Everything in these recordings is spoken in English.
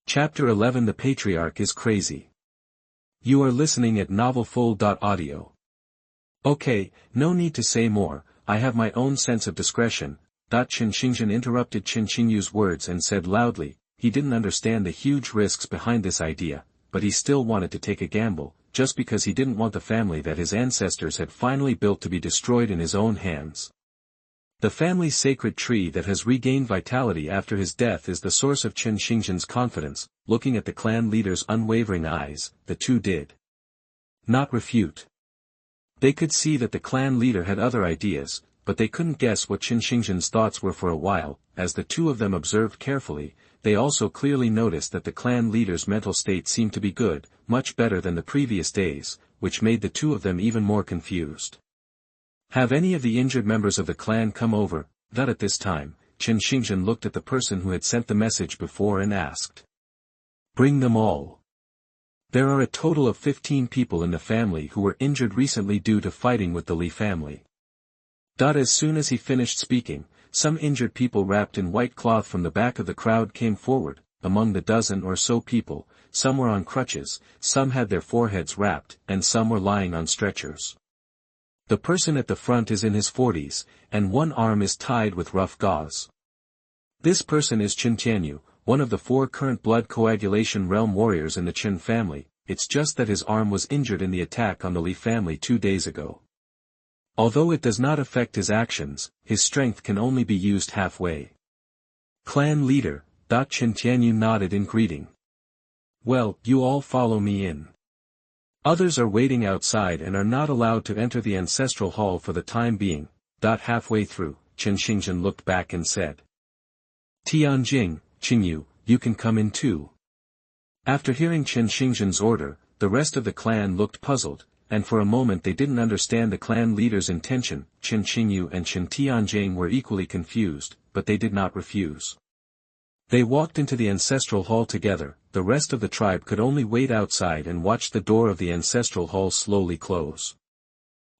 Chapter 11 The Patriarch is Crazy. You are listening at novelfull.audio. Okay, no need to say more, I have my own sense of discretion. Chen Xingzhen interrupted Qingyu's words and said loudly, he didn't understand the huge risks behind this idea, but he still wanted to take a gamble, just because he didn't want the family that his ancestors had finally built to be destroyed in his own hands. The family's sacred tree that has regained vitality after his death is the source of Chen Xingzhen's confidence. Looking at the clan leader's unwavering eyes, the two did not refute. They could see that the clan leader had other ideas, but they couldn't guess what Chen Xingzhen's thoughts were for a while. As the two of them observed carefully, they also clearly noticed that the clan leader's mental state seemed to be good, much better than the previous days, which made the two of them even more confused. Have any of the injured members of the clan come over? That at this time, Chen Xingzhen looked at the person who had sent the message before and asked. Bring them all. There are a total of 15 people in the family who were injured recently due to fighting with the Li family. As soon as he finished speaking, some injured people wrapped in white cloth from the back of the crowd came forward. Among the dozen or so people, some were on crutches, some had their foreheads wrapped, and some were lying on stretchers. The person at the front is in his 40s, and one arm is tied with rough gauze. This person is Chen Tianyu, one of the 4 current blood coagulation realm warriors in the Chen family. It's just that his arm was injured in the attack on the Li family 2 days ago. Although it does not affect his actions, his strength can only be used halfway. Clan leader, Chen Tianyu nodded in greeting. Well, you all follow me in. Others are waiting outside and are not allowed to enter the ancestral hall for the time being. Halfway through, Chen Xingzhen looked back and said. Tianjing, Qingyu, you can come in too. After hearing Chen Xingzhen's order, the rest of the clan looked puzzled, and for a moment they didn't understand the clan leader's intention. Chen Qingyu and Chen Tianjing were equally confused, but they did not refuse. They walked into the ancestral hall together. The rest of the tribe could only wait outside and watch the door of the ancestral hall slowly close.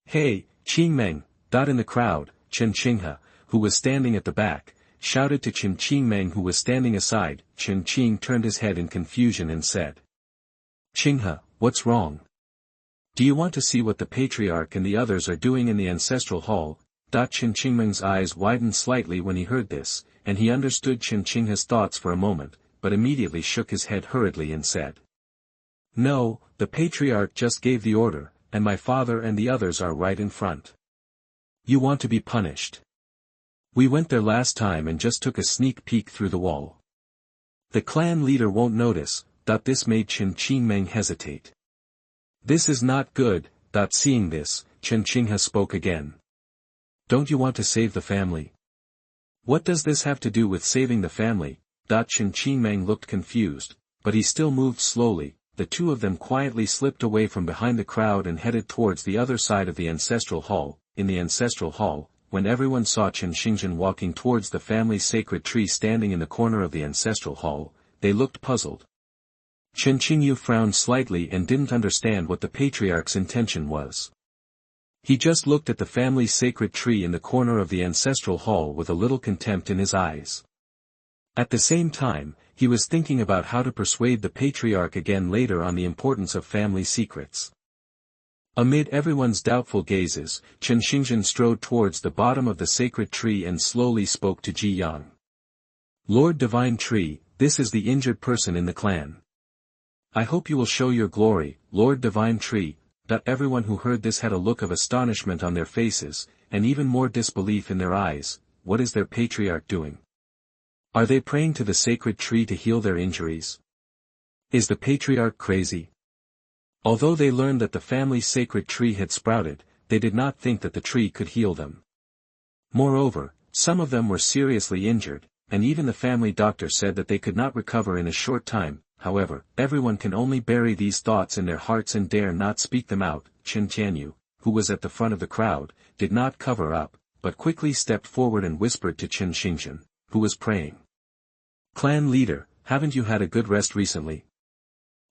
Hey, Qingmeng! In the crowd, Chen Qinghe, who was standing at the back, shouted to Chen Qingmeng who was standing aside. Chen Qing turned his head in confusion and said. Qinghe, what's wrong? Do you want to see what the Patriarch and the others are doing in the ancestral hall? Chen Qingmeng's eyes widened slightly when he heard this, and he understood Chen Qinghe's thoughts for a moment, but immediately shook his head hurriedly and said. No, the Patriarch just gave the order, and my father and the others are right in front. You want to be punished. We went there last time and just took a sneak peek through the wall. The clan leader won't notice. This made Chen Qingmeng hesitate. This is not good. Seeing this, Chen Qinghe spoke again. Don't you want to save the family? What does this have to do with saving the family? Chen Qingmeng looked confused, but he still moved slowly. The two of them quietly slipped away from behind the crowd and headed towards the other side of the ancestral hall. In the ancestral hall, when everyone saw Chen Xingzhen walking towards the family's sacred tree standing in the corner of the ancestral hall, they looked puzzled. Chen Qingyu frowned slightly and didn't understand what the Patriarch's intention was. He just looked at the family's sacred tree in the corner of the ancestral hall with a little contempt in his eyes. At the same time, he was thinking about how to persuade the Patriarch again later on the importance of family secrets. Amid everyone's doubtful gazes, Chen Xingzhen strode towards the bottom of the sacred tree and slowly spoke to Ji Yang. Lord Divine Tree, this is the injured person in the clan. I hope you will show your glory, Lord Divine Tree. Everyone who heard this had a look of astonishment on their faces, and even more disbelief in their eyes. What is their Patriarch doing? Are they praying to the sacred tree to heal their injuries? Is the Patriarch crazy? Although they learned that the family's sacred tree had sprouted, they did not think that the tree could heal them. Moreover, some of them were seriously injured, and even the family doctor said that they could not recover in a short time. However, everyone can only bury these thoughts in their hearts and dare not speak them out. Chen Tianyu, who was at the front of the crowd, did not cover up, but quickly stepped forward and whispered to Chen Xingzhen, who was praying. Clan leader, haven't you had a good rest recently?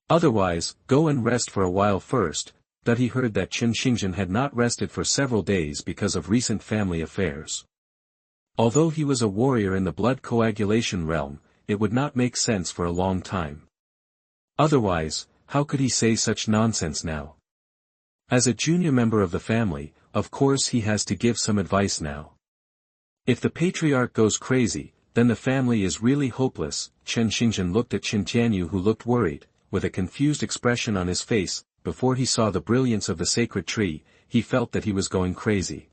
Otherwise, go and rest for a while first. He heard that Chen Xingzhen had not rested for several days because of recent family affairs. Although he was a warrior in the blood coagulation realm, it would not make sense for a long time. Otherwise, how could he say such nonsense now? As a junior member of the family, of course he has to give some advice now. If the Patriarch goes crazy, then the family is really hopeless. Chen Xingzhen looked at Qin Tianyu, who looked worried, with a confused expression on his face. Before he saw the brilliance of the sacred tree, he felt that he was going crazy.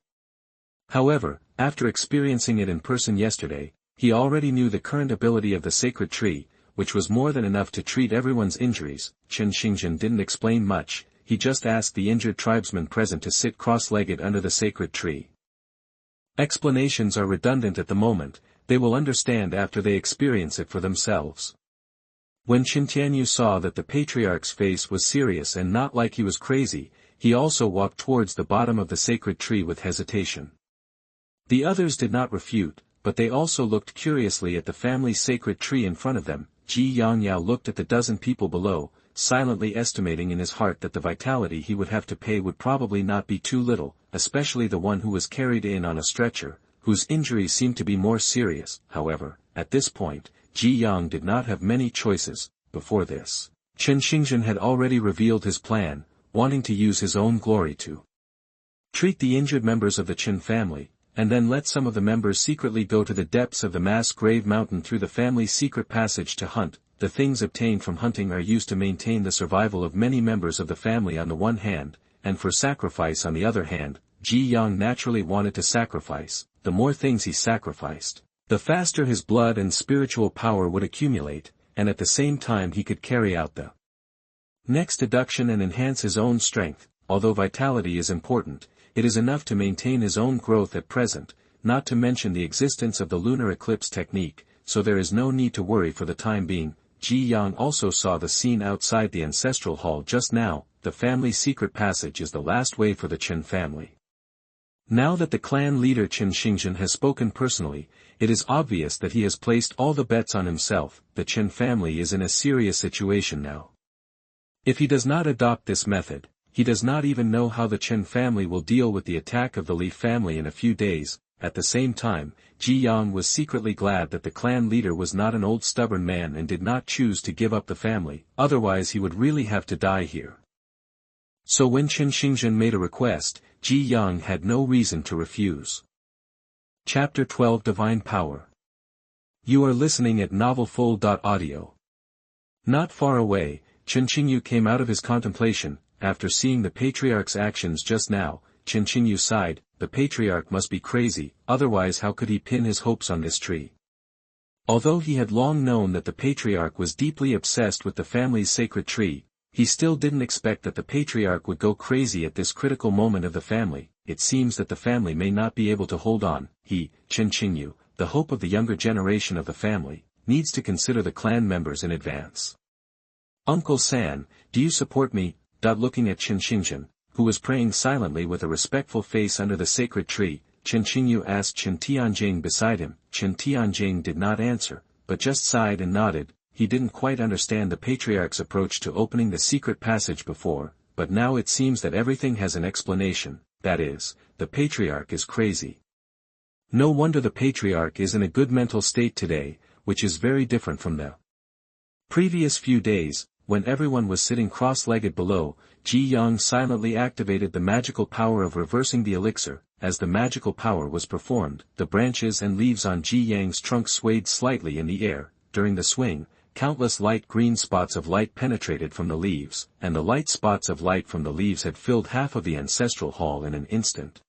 However, after experiencing it in person yesterday, he already knew the current ability of the sacred tree, which was more than enough to treat everyone's injuries. Chen Xingzhen didn't explain much, he just asked the injured tribesmen present to sit cross-legged under the sacred tree. Explanations are redundant at the moment, they will understand after they experience it for themselves. When Qin Tianyu saw that the Patriarch's face was serious and not like he was crazy, he also walked towards the bottom of the sacred tree with hesitation. The others did not refute, but they also looked curiously at the family's sacred tree in front of them. Ji Yangyao looked at the dozen people below, silently estimating in his heart that the vitality he would have to pay would probably not be too little, especially the one who was carried in on a stretcher, whose injuries seemed to be more serious. However, at this point, Ji Yang did not have many choices. Before this, Chen Xingzhen had already revealed his plan, wanting to use his own glory to treat the injured members of the Chen family, and then let some of the members secretly go to the depths of the mass grave mountain through the family's secret passage to hunt. The things obtained from hunting are used to maintain the survival of many members of the family on the one hand, and for sacrifice on the other hand. Ji Yang naturally wanted to sacrifice. The more things he sacrificed, the faster his blood and spiritual power would accumulate, and at the same time he could carry out the next deduction and enhance his own strength. Although vitality is important, it is enough to maintain his own growth at present, not to mention the existence of the lunar eclipse technique, so there is no need to worry for the time being. Ji Yang also saw the scene outside the ancestral hall just now. The family's secret passage is the last way for the Chen family. Now that the clan leader Chen Xingzhen has spoken personally, it is obvious that he has placed all the bets on himself. The Chen family is in a serious situation now. If he does not adopt this method, he does not even know how the Chen family will deal with the attack of the Li family in a few days. At the same time, Ji Yang was secretly glad that the clan leader was not an old stubborn man and did not choose to give up the family, otherwise he would really have to die here. So when Chen Xingzhen made a request, Ji Yang had no reason to refuse. Chapter 12 Divine Power. You are listening at novelfull.audio. Not far away, Qingyu came out of his contemplation. After seeing the Patriarch's actions just now, Qingyu sighed. The Patriarch must be crazy, otherwise how could he pin his hopes on this tree? Although he had long known that the Patriarch was deeply obsessed with the family's sacred tree, he still didn't expect that the Patriarch would go crazy at this critical moment of the family. It seems that the family may not be able to hold on. He, Qingyu, the hope of the younger generation of the family, needs to consider the clan members in advance. Uncle San, do you support me? Looking at Qingzhen, who was praying silently with a respectful face under the sacred tree, Qingyu asked Chen Tianjing beside him. Chen Tianjing did not answer, but just sighed and nodded. He didn't quite understand the Patriarch's approach to opening the secret passage before, but now it seems that everything has an explanation. That is, the Patriarch is crazy. No wonder the Patriarch is in a good mental state today, which is very different from the previous few days. When everyone was sitting cross-legged below, Ji Yang silently activated the magical power of reversing the elixir. As the magical power was performed, the branches and leaves on Ji Yang's trunk swayed slightly in the air. During the swing, countless light green spots of light penetrated from the leaves, and the light spots of light from the leaves had filled half of the ancestral hall in an instant.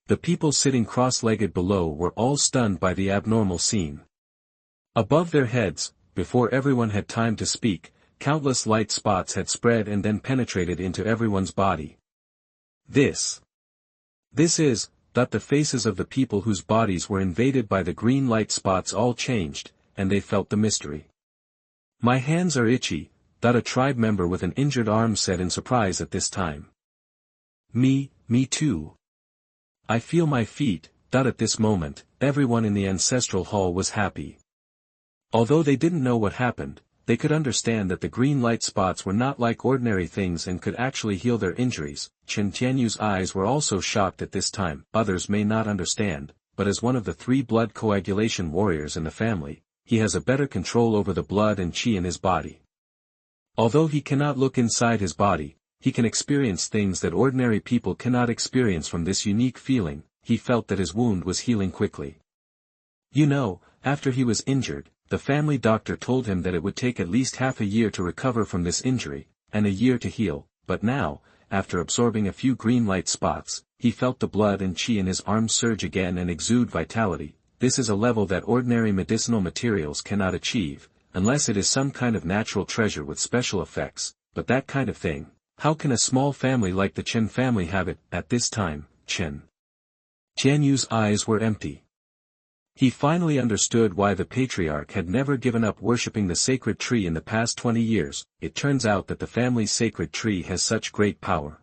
The people sitting cross-legged below were all stunned by the abnormal scene. Above their heads, before everyone had time to speak, countless light spots had spread and then penetrated into everyone's body. This is, that the faces of the people whose bodies were invaded by the green light spots all changed, and they felt the mystery. My hands are itchy, a tribe member with an injured arm said in surprise at this time. Me too. I feel my feet. At this moment, everyone in the ancestral hall was happy. Although they didn't know what happened, they could understand that the green light spots were not like ordinary things and could actually heal their injuries. Chen Tianyu's eyes were also shocked at this time. Others may not understand, but as one of the 3 blood coagulation warriors in the family, he has a better control over the blood and qi in his body. Although he cannot look inside his body, he can experience things that ordinary people cannot experience. From this unique feeling, he felt that his wound was healing quickly. You know, after he was injured, the family doctor told him that it would take at least half a year to recover from this injury, and a year to heal, but now, after absorbing a few green light spots, he felt the blood and chi in his arms surge again and exude vitality. This is a level that ordinary medicinal materials cannot achieve, unless it is some kind of natural treasure with special effects, but that kind of thing, how can a small family like the Chen family have it? At this time, Qinyu's eyes were empty. He finally understood why the Patriarch had never given up worshipping the sacred tree in the past 20 years. It turns out that the family's sacred tree has such great power.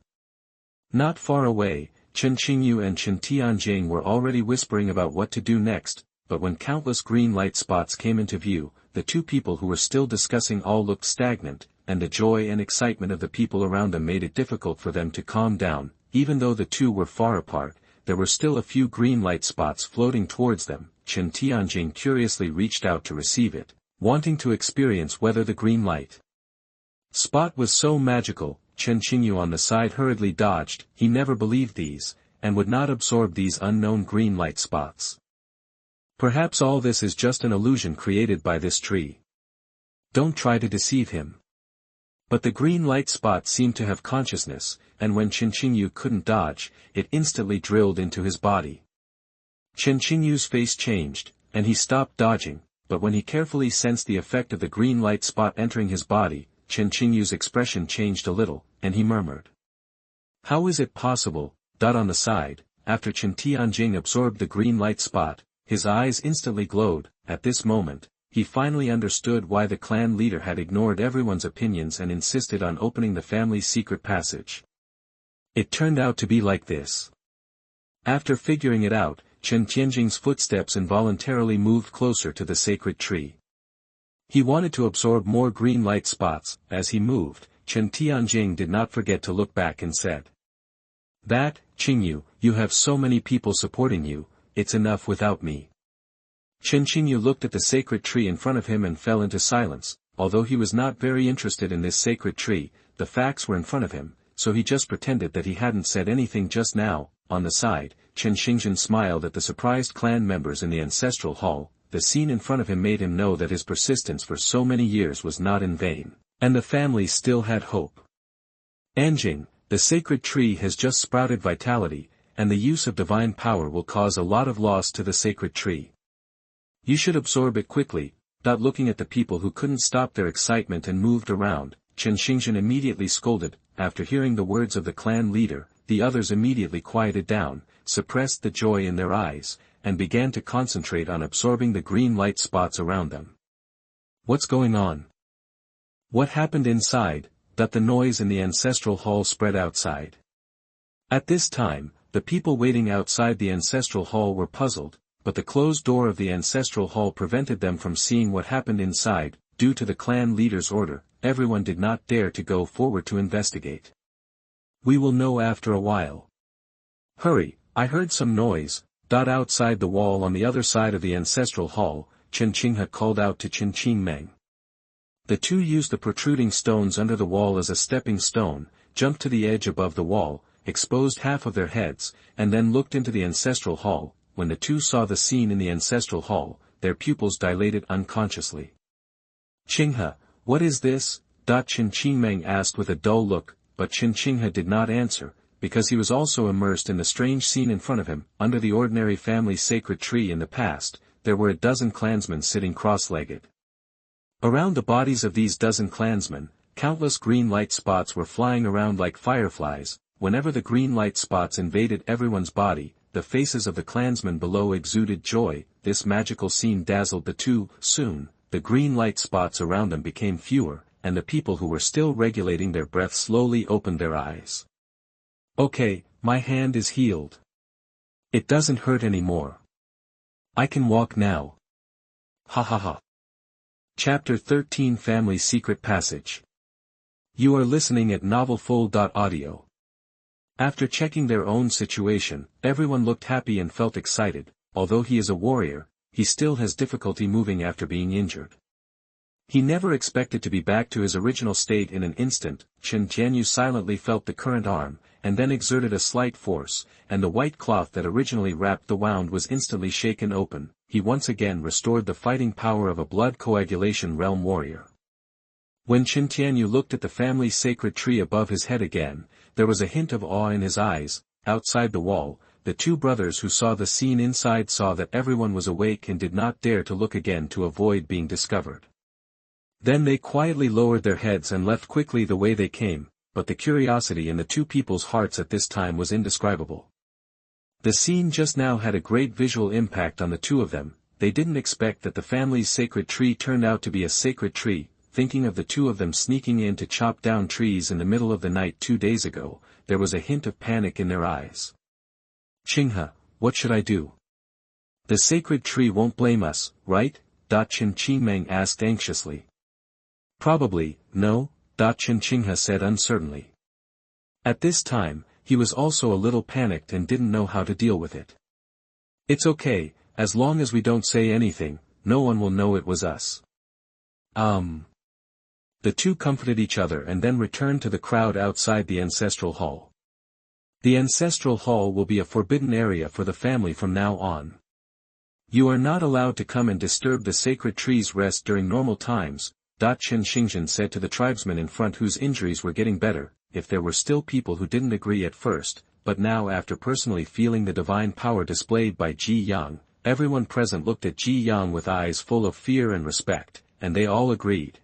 Not far away, Qingyu and Chen Tianjing were already whispering about what to do next, but when countless green light spots came into view, the two people who were still discussing all looked stagnant, and the joy and excitement of the people around them made it difficult for them to calm down. Even though the two were far apart, there were still a few green light spots floating towards them. Chen Tianjing curiously reached out to receive it, wanting to experience whether the green light spot was so magical. Qingyu on the side hurriedly dodged. He never believed these, and would not absorb these unknown green light spots. Perhaps all this is just an illusion created by this tree. Don't try to deceive him. But the green light spot seemed to have consciousness, and when Qingyu couldn't dodge, it instantly drilled into his body. Qinyu's face changed, and he stopped dodging, but when he carefully sensed the effect of the green light spot entering his body, Qinyu's expression changed a little, and he murmured. How is it possible? On the side, after Chen Tianjing absorbed the green light spot, his eyes instantly glowed. At this moment, he finally understood why the clan leader had ignored everyone's opinions and insisted on opening the family's secret passage. It turned out to be like this. After figuring it out, Chen Tianjing's footsteps involuntarily moved closer to the sacred tree. He wanted to absorb more green light spots. As he moved, Chen Tianjing did not forget to look back and said, "That, Qingyu, you have so many people supporting you, it's enough without me." Qingyu looked at the sacred tree in front of him and fell into silence. Although he was not very interested in this sacred tree, the facts were in front of him, so he just pretended that he hadn't said anything just now. On the side, Chen Xingzhen smiled at the surprised clan members in the ancestral hall. The scene in front of him made him know that his persistence for so many years was not in vain, and the family still had hope. Anjing, the sacred tree has just sprouted vitality, and the use of divine power will cause a lot of loss to the sacred tree. You should absorb it quickly. Looking at the people who couldn't stop their excitement and moved around, Chen Xingzhen immediately scolded. After hearing the words of the clan leader, the others immediately quieted down, suppressed the joy in their eyes, and began to concentrate on absorbing the green light spots around them. What's going on? What happened inside? The noise in the ancestral hall spread outside. At this time, the people waiting outside the ancestral hall were puzzled, but the closed door of the ancestral hall prevented them from seeing what happened inside. Due to the clan leader's order, everyone did not dare to go forward to investigate. We will know after a while. Hurry, I heard some noise. Outside the wall on the other side of the ancestral hall, Chen Qinghe called out to Chen Qingmeng. The two used the protruding stones under the wall as a stepping stone, jumped to the edge above the wall, exposed half of their heads, and then looked into the ancestral hall. When the two saw the scene in the ancestral hall, their pupils dilated unconsciously. Qinghe, what is this? Chen Qingmeng asked with a dull look, but Chen Qinghe did not answer, because he was also immersed in the strange scene in front of him. Under the ordinary family sacred tree in the past, there were a dozen clansmen sitting cross-legged. Around the bodies of these dozen clansmen, countless green light spots were flying around like fireflies. Whenever the green light spots invaded everyone's body, the faces of the clansmen below exuded joy. This magical scene dazzled the two. Soon, the green light spots around them became fewer, and the people who were still regulating their breath slowly opened their eyes. Okay, my hand is healed. It doesn't hurt anymore. I can walk now. Ha ha ha. Chapter 13 Family Secret Passage. You are listening at novelfull.audio. After checking their own situation, everyone looked happy and felt excited. Although he is a warrior, he still has difficulty moving after being injured. He never expected to be back to his original state in an instant. Qingyu silently felt the current arm, and then exerted a slight force, and the white cloth that originally wrapped the wound was instantly shaken open. He once again restored the fighting power of a blood coagulation realm warrior. When Qingyu looked at the family sacred tree above his head again, there was a hint of awe in his eyes. Outside the wall, the two brothers who saw the scene inside saw that everyone was awake and did not dare to look again to avoid being discovered. Then they quietly lowered their heads and left quickly the way they came, but the curiosity in the two people's hearts at this time was indescribable. The scene just now had a great visual impact on the two of them. They didn't expect that the family's sacred tree turned out to be a sacred tree. Thinking of the two of them sneaking in to chop down trees in the middle of the night 2 days ago, there was a hint of panic in their eyes. Qinghe, what should I do? The sacred tree won't blame us, right? Qingmeng asked anxiously. Probably, no, Qinghe said uncertainly. At this time, he was also a little panicked and didn't know how to deal with it. It's okay, as long as we don't say anything, no one will know it was us. The two comforted each other and then returned to the crowd outside the ancestral hall. The ancestral hall will be a forbidden area for the family from now on. You are not allowed to come and disturb the sacred tree's rest during normal times, Chen Xingzhen said to the tribesmen in front whose injuries were getting better. If there were still people who didn't agree at first, but now after personally feeling the divine power displayed by Ji Yang, everyone present looked at Ji Yang with eyes full of fear and respect, and they all agreed.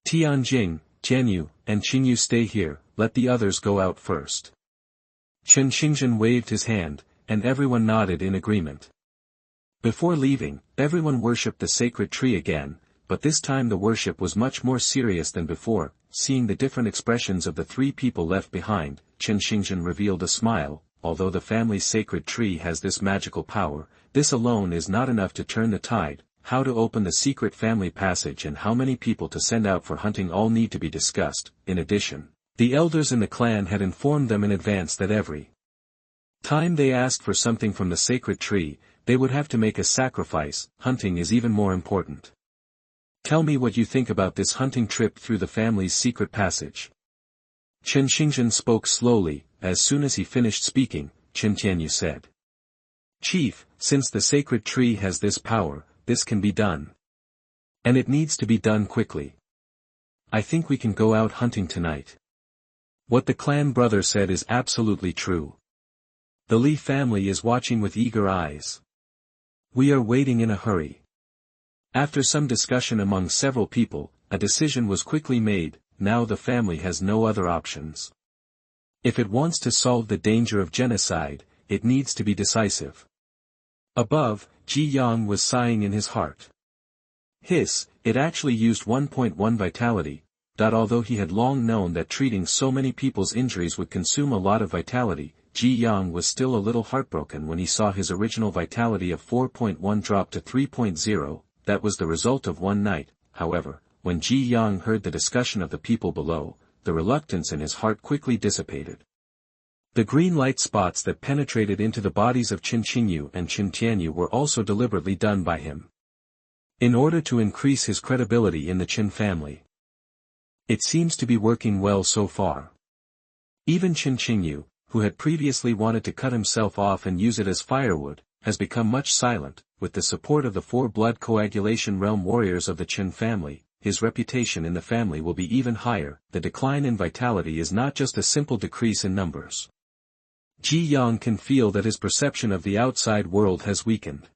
Tianjing, Jianyu, and Qingyu stay here, let the others go out first. Chen Xingzhen waved his hand, and everyone nodded in agreement. Before leaving, everyone worshipped the sacred tree again, but this time the worship was much more serious than before. Seeing the different expressions of the three people left behind, Chen Xingzhen revealed a smile. Although the family's sacred tree has this magical power, this alone is not enough to turn the tide. How to open the secret family passage and how many people to send out for hunting all need to be discussed. In addition, the elders in the clan had informed them in advance that every time they asked for something from the sacred tree, they would have to make a sacrifice. Hunting is even more important. Tell me what you think about this hunting trip through the family's secret passage. Chen Xingzhen spoke slowly. As soon as he finished speaking, Qingyu said. Chief, since the sacred tree has this power, this can be done. And it needs to be done quickly. I think we can go out hunting tonight. What the clan brother said is absolutely true. The Li family is watching with eager eyes. We are waiting in a hurry. After some discussion among several people, a decision was quickly made. Now the family has no other options. If it wants to solve the danger of genocide, it needs to be decisive. Above, Ji Yang was sighing in his heart. It actually used 1.1 vitality. Although he had long known that treating so many people's injuries would consume a lot of vitality, Ji Yang was still a little heartbroken when he saw his original vitality of 4.1 drop to 3.0, that was the result of one night. However, when Ji Yang heard the discussion of the people below, the reluctance in his heart quickly dissipated. The green light spots that penetrated into the bodies of Qingyu and Tianyu were also deliberately done by him, in order to increase his credibility in the Chen family. It seems to be working well so far. Even Qingyu, who had previously wanted to cut himself off and use it as firewood, has become much silent. With the support of the 4 blood coagulation realm warriors of the Chen family, his reputation in the family will be even higher. The decline in vitality is not just a simple decrease in numbers. Ji Yang can feel that his perception of the outside world has weakened.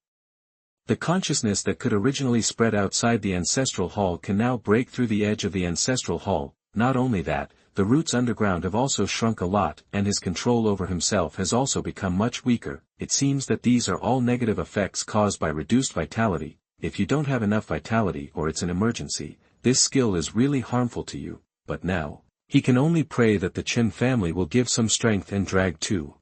The consciousness that could originally spread outside the ancestral hall can now break through the edge of the ancestral hall. Not only that, the roots underground have also shrunk a lot, and his control over himself has also become much weaker. It seems that these are all negative effects caused by reduced vitality. If you don't have enough vitality or it's an emergency, this skill is really harmful to you. But now, he can only pray that the Chen family will give some strength and drag 2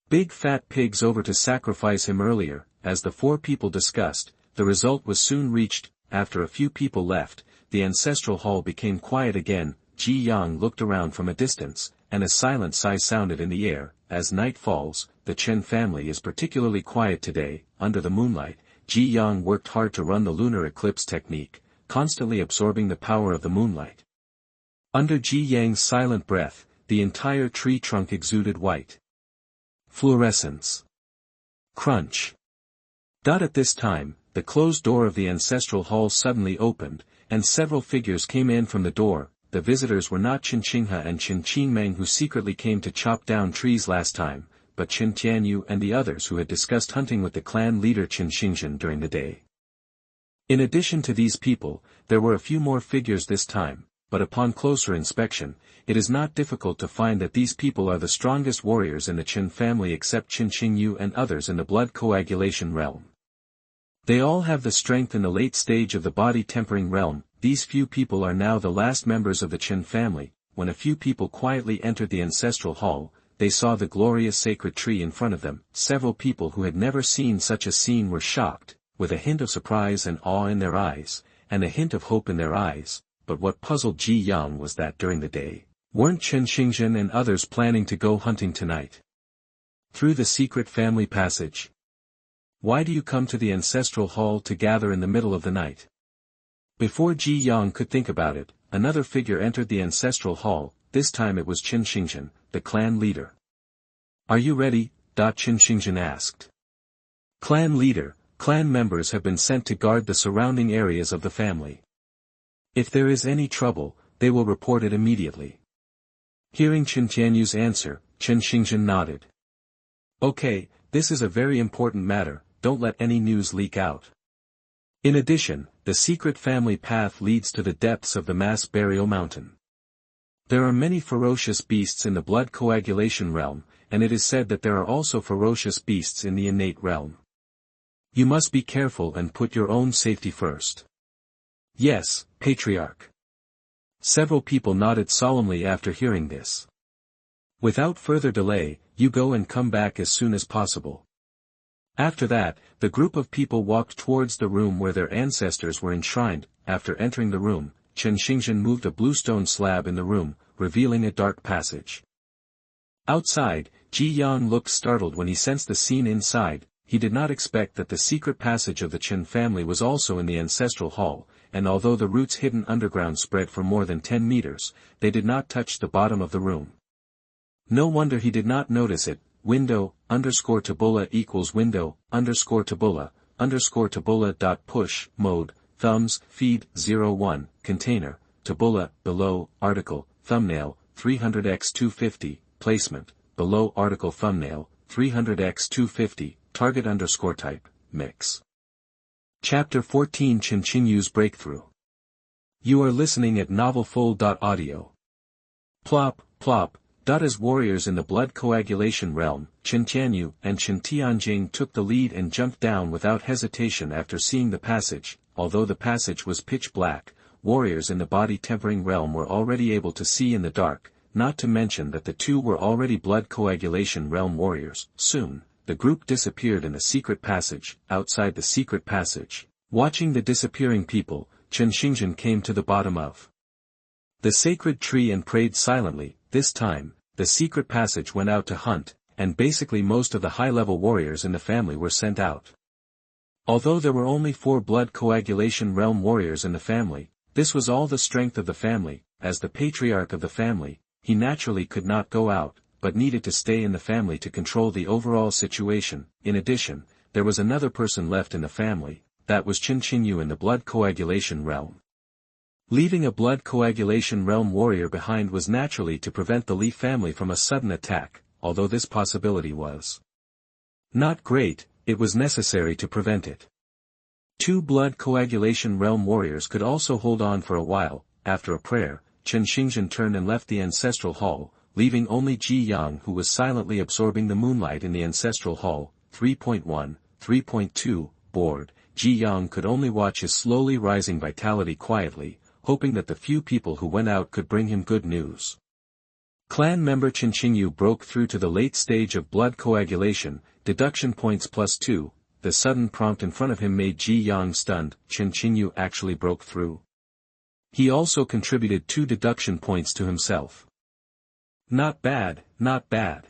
big fat pigs over to sacrifice him earlier. As the 4 people discussed, the result was soon reached. After a few people left, the ancestral hall became quiet again. Ji Yang looked around from a distance, and a silent sigh sounded in the air. As night falls, the Chen family is particularly quiet today. Under the moonlight, Ji Yang worked hard to run the lunar eclipse technique. constantly absorbing the power of the moonlight. Under Ji Yang's silent breath, the entire tree trunk exuded white fluorescence. Crunch. At this time, the closed door of the ancestral hall suddenly opened, and several figures came in from the door. The visitors were not Qin Qinghe and Qin Qingmeng who secretly came to chop down trees last time, but Qin Tianyu and the others who had discussed hunting with the clan leader Qin Xingzhen during the day. In addition to these people, there were a few more figures this time, but upon closer inspection, it is not difficult to find that these people are the strongest warriors in the Qin family except Qin Qingyu and others in the blood coagulation realm. They all have the strength in the late stage of the body tempering realm. These few people are now the last members of the Chen family. When a few people quietly entered the ancestral hall, they saw the glorious sacred tree in front of them. Several people who had never seen such a scene were shocked, with a hint of surprise and awe in their eyes, and a hint of hope in their eyes. But what puzzled Ji Yang was that during the day, weren't Qin Xingzhen and others planning to go hunting tonight? Through the secret family passage. Why do you come to the ancestral hall to gather in the middle of the night? Before Ji Yang could think about it, another figure entered the ancestral hall. This time it was Qin Xingzhen, the clan leader. Are you ready? Qin Xingzhen asked. Clan leader, clan members have been sent to guard the surrounding areas of the family. If there is any trouble, they will report it immediately. Hearing Qin Tianyu's answer, Qin Xingzhen nodded. Okay, this is a very important matter, don't let any news leak out. In addition, the secret family path leads to the depths of the mass burial mountain. There are many ferocious beasts in the blood coagulation realm, and it is said that there are also ferocious beasts in the innate realm. You must be careful and put your own safety first. Yes, Patriarch. Several people nodded solemnly after hearing this. Without further delay, you go and come back as soon as possible. After that, the group of people walked towards the room where their ancestors were enshrined. After entering the room, Qin Xingzhen moved a bluestone slab in the room, revealing a dark passage. Outside, Ji Yang looked startled when he sensed the scene inside. He did not expect that the secret passage of the Qin family was also in the ancestral hall, and although the roots hidden underground spread for more than 10 meters, they did not touch the bottom of the room. No wonder he did not notice it. Window, _tabula equals window, _tabula dot push, mode, thumbs, feed, 01, container, tabula, below, article, thumbnail, 300x250, placement, below article thumbnail, 300x250, target _type, mix. Chapter 14 Qin Qingyu's Breakthrough. You are listening at novelfull.audio. Plop, plop. As warriors in the blood coagulation realm, Qin Tianyu and Qin Tianjing took the lead and jumped down without hesitation after seeing the passage. Although the passage was pitch black, warriors in the body tempering realm were already able to see in the dark, not to mention that the two were already blood coagulation realm warriors. Soon, the group disappeared in the secret passage. Outside the secret passage, watching the disappearing people, Qin Xingzhen came to the bottom of the sacred tree and prayed silently. This time, the secret passage went out to hunt, and basically most of the high-level warriors in the family were sent out. Although there were only 4 blood coagulation realm warriors in the family, this was all the strength of the family. As the patriarch of the family, he naturally could not go out, but needed to stay in the family to control the overall situation. In addition, there was another person left in the family, that was Qin Qingyu in the blood coagulation realm. Leaving a blood coagulation realm warrior behind was naturally to prevent the Li family from a sudden attack. Although this possibility was not great, it was necessary to prevent it. 2 blood coagulation realm warriors could also hold on for a while. After a prayer, Qin Xingzhen turned and left the ancestral hall, leaving only Ji Yang who was silently absorbing the moonlight in the ancestral hall. 3.1, 3.2, bored, Ji Yang could only watch his slowly rising vitality quietly, hoping that the few people who went out could bring him good news. Clan member Qin Qingyu broke through to the late stage of blood coagulation, deduction points +2, the sudden prompt in front of him made Ji Yang stunned. Qin Qingyu actually broke through. He also contributed 2 deduction points to himself. Not bad, not bad.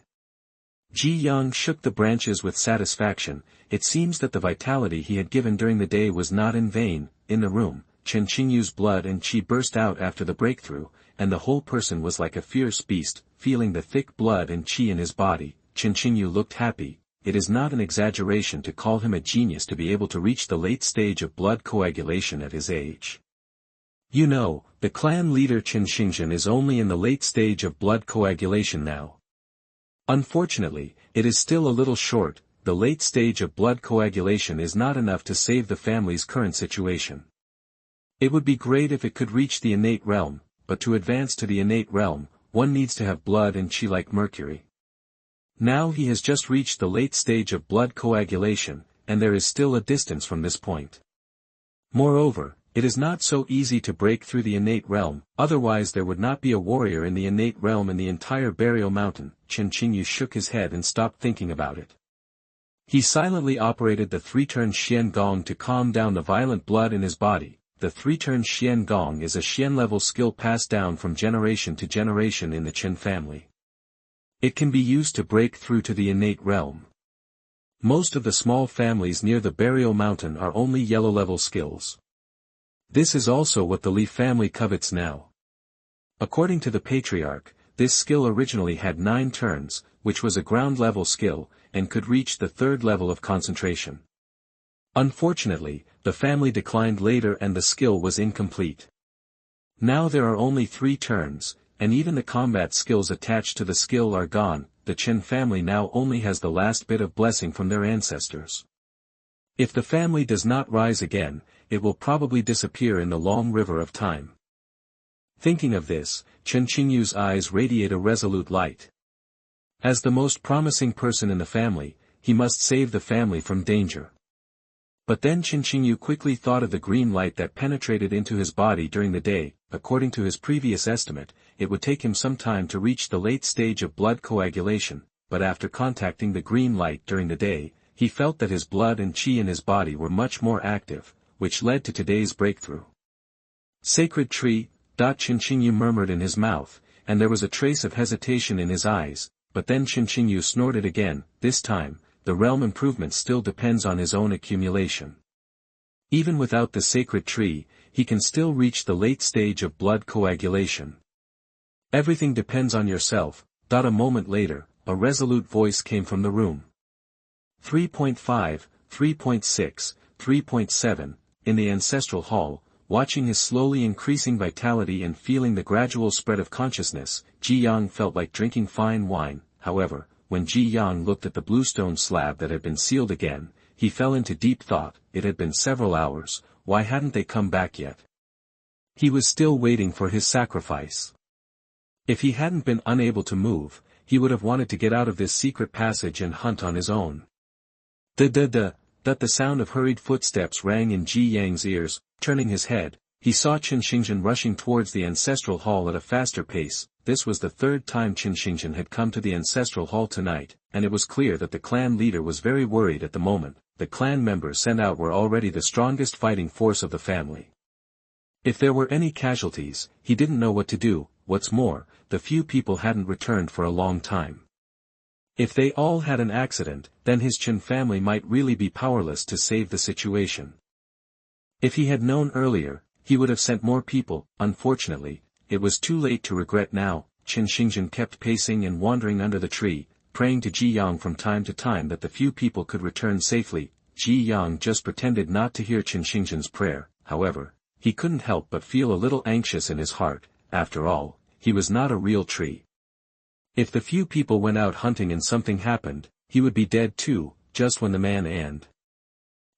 Ji Yang shook the branches with satisfaction. It seems that the vitality he had given during the day was not in vain. In the room, Chen Qingyu's blood and qi burst out after the breakthrough, and the whole person was like a fierce beast, feeling the thick blood and qi in his body. Chen Qingyu looked happy. It is not an exaggeration to call him a genius to be able to reach the late stage of blood coagulation at his age. You know, the clan leader Chen Xingzhen is only in the late stage of blood coagulation now. Unfortunately, it is still a little short. The late stage of blood coagulation is not enough to save the family's current situation. It would be great if it could reach the innate realm, but to advance to the innate realm, one needs to have blood and qi like mercury. Now he has just reached the late stage of blood coagulation, and there is still a distance from this point. Moreover, it is not so easy to break through the innate realm, otherwise there would not be a warrior in the innate realm in the entire Versio mountain. Chen Qingyu shook his head and stopped thinking about it. He silently operated the 3-turn Xian Gong to calm down the violent blood in his body. The 3-turn Xian Gong is a Xian-level skill passed down from generation to generation in the Chen family. It can be used to break through to the innate realm. Most of the small families near the Versio mountain are only yellow-level skills. This is also what the Li family covets now. According to the Patriarch, this skill originally had 9 turns, which was a ground-level skill, and could reach the 3rd level of concentration. Unfortunately, the family declined later and the skill was incomplete. Now there are only 3 turns, and even the combat skills attached to the skill are gone. The Chen family now only has the last bit of blessing from their ancestors. If the family does not rise again, it will probably disappear in the long river of time. Thinking of this, Chen Qingyu's eyes radiate a resolute light. As the most promising person in the family, he must save the family from danger. But then Chen Qingyu quickly thought of the green light that penetrated into his body during the day. According to his previous estimate, it would take him some time to reach the late stage of blood coagulation, but after contacting the green light during the day, he felt that his blood and qi in his body were much more active, which led to today's breakthrough. Sacred tree, Chen Qingyu murmured in his mouth, and there was a trace of hesitation in his eyes. But then Chen Qingyu snorted again. This time, the realm improvement still depends on his own accumulation. Even without the sacred tree, he can still reach the late stage of blood coagulation. Everything depends on yourself. A moment later, a resolute voice came from the room. 3.5, 3.6, 3.7, in the ancestral hall, watching his slowly increasing vitality and feeling the gradual spread of consciousness, Ji Yang felt like drinking fine wine. However, when Ji Yang looked at the bluestone slab that had been sealed again, he fell into deep thought. It had been several hours, why hadn't they come back yet? He was still waiting for his sacrifice. If he hadn't been unable to move, he would have wanted to get out of this secret passage and hunt on his own. That the sound of hurried footsteps rang in Ji Yang's ears. Turning his head, he saw Chen Xingzhen rushing towards the ancestral hall at a faster pace. This was the 3rd time Chen Xingzhen had come to the ancestral hall tonight, and it was clear that the clan leader was very worried at the moment. The clan members sent out were already the strongest fighting force of the family. If there were any casualties, he didn't know what to do. What's more, the few people hadn't returned for a long time. If they all had an accident, then his Chen family might really be powerless to save the situation. If he had known earlier, he would have sent more people. Unfortunately, it was too late to regret now. Chen Xingzhen kept pacing and wandering under the tree, praying to Ji Yang from time to time that the few people could return safely. Ji Yang just pretended not to hear Chen Xingzhen's prayer. However, he couldn't help but feel a little anxious in his heart. After all, he was not a real tree. If the few people went out hunting and something happened, he would be dead too, just when the man and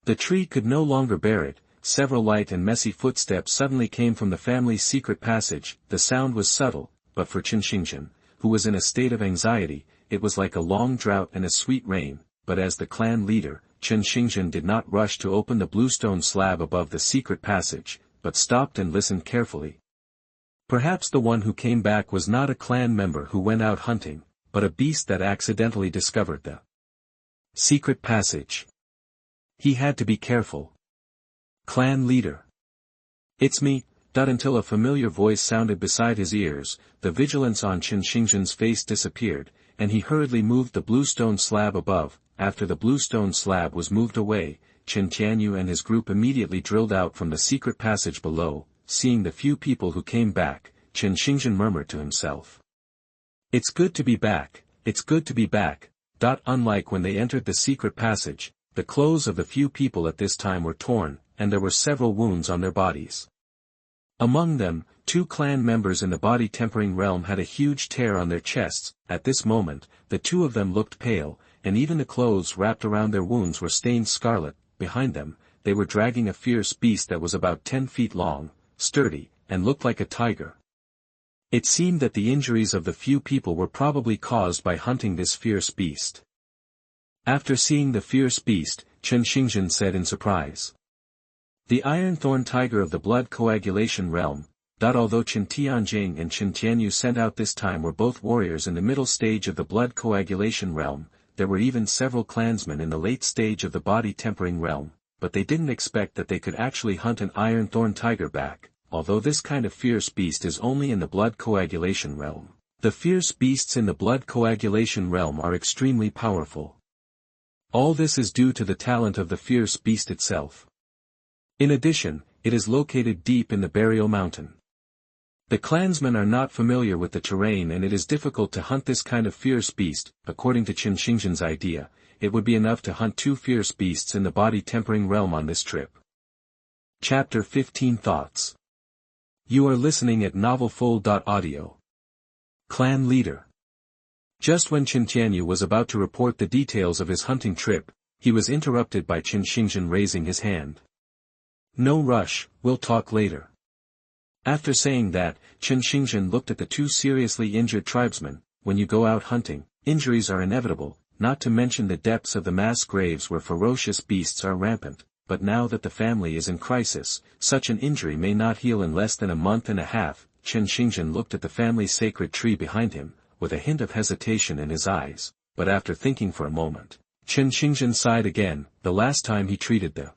the tree could no longer bear it. Several light and messy footsteps suddenly came from the family's secret passage. The sound was subtle, but for Chen Xingzhen, who was in a state of anxiety, it was like a long drought and a sweet rain. But as the clan leader, Chen Xingzhen did not rush to open the bluestone slab above the secret passage, but stopped and listened carefully. Perhaps the one who came back was not a clan member who went out hunting, but a beast that accidentally discovered the secret passage. He had to be careful. Clan leader. It's me. Until a familiar voice sounded beside his ears, the vigilance on Chen Xingzhen's face disappeared, and he hurriedly moved the bluestone slab above. After the bluestone slab was moved away, Chen Tianyu and his group immediately drilled out from the secret passage below. Seeing the few people who came back, Chen Xingzhen murmured to himself. It's good to be back, it's good to be back. Unlike when they entered the secret passage, the clothes of the few people at this time were torn, and there were several wounds on their bodies. Among them, 2 clan members in the body-tempering realm had a huge tear on their chests. At this moment, the 2 of them looked pale, and even the clothes wrapped around their wounds were stained scarlet. Behind them, they were dragging a fierce beast that was about 10 feet long, sturdy, and looked like a tiger. It seemed that the injuries of the few people were probably caused by hunting this fierce beast. After seeing the fierce beast, Chen Xingzhen said in surprise. The iron-thorn tiger of the blood coagulation realm. Although Chen Tianjing and Chen Tianyu sent out this time were both warriors in the middle stage of the blood coagulation realm, there were even several clansmen in the late stage of the body-tempering realm, but they didn't expect that they could actually hunt an iron-thorn tiger back, although this kind of fierce beast is only in the blood coagulation realm. The fierce beasts in the blood coagulation realm are extremely powerful. All this is due to the talent of the fierce beast itself. In addition, it is located deep in the Burial Mountain. The clansmen are not familiar with the terrain and it is difficult to hunt this kind of fierce beast. According to Chen Xingzhen's idea, it would be enough to hunt 2 fierce beasts in the body-tempering realm on this trip. Chapter 15 Thoughts. You are listening at novelfull.audio. Clan Leader. Just when Chen Tianyu was about to report the details of his hunting trip, he was interrupted by Chen Xingzhen raising his hand. No rush, we'll talk later. After saying that, Chen Xingzhen looked at the 2 seriously injured tribesmen. When you go out hunting, injuries are inevitable, not to mention the depths of the mass graves where ferocious beasts are rampant, but now that the family is in crisis, such an injury may not heal in less than a month and a half. Chen Xingzhen looked at the family's sacred tree behind him, with a hint of hesitation in his eyes, but after thinking for a moment, Chen Xingzhen sighed again. The last time he treated the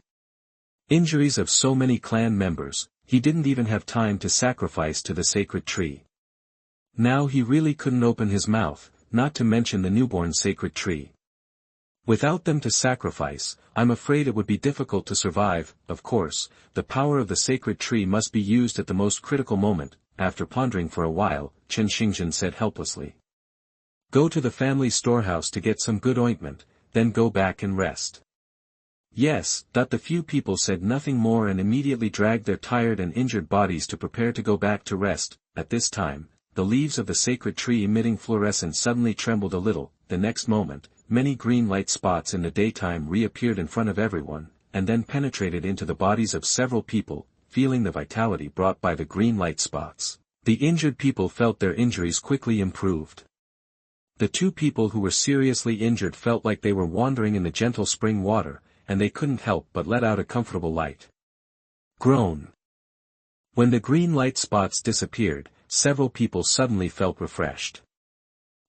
injuries of so many clan members, he didn't even have time to sacrifice to the sacred tree. Now he really couldn't open his mouth, not to mention the newborn sacred tree. Without them to sacrifice, I'm afraid it would be difficult to survive. Of course, the power of the sacred tree must be used at the most critical moment. After pondering for a while, Chen Xingzhen said helplessly. Go to the family storehouse to get some good ointment, then go back and rest. Yes. The few people said nothing more and immediately dragged their tired and injured bodies to prepare to go back to rest. At this time, the leaves of the sacred tree emitting fluorescence suddenly trembled a little. The next moment, many green light spots in the daytime reappeared in front of everyone, and then penetrated into the bodies of several people. Feeling the vitality brought by the green light spots, the injured people felt their injuries quickly improved. The 2 people who were seriously injured felt like they were wandering in the gentle spring water, and they couldn't help but let out a comfortable light groan. When the green light spots disappeared, several people suddenly felt refreshed.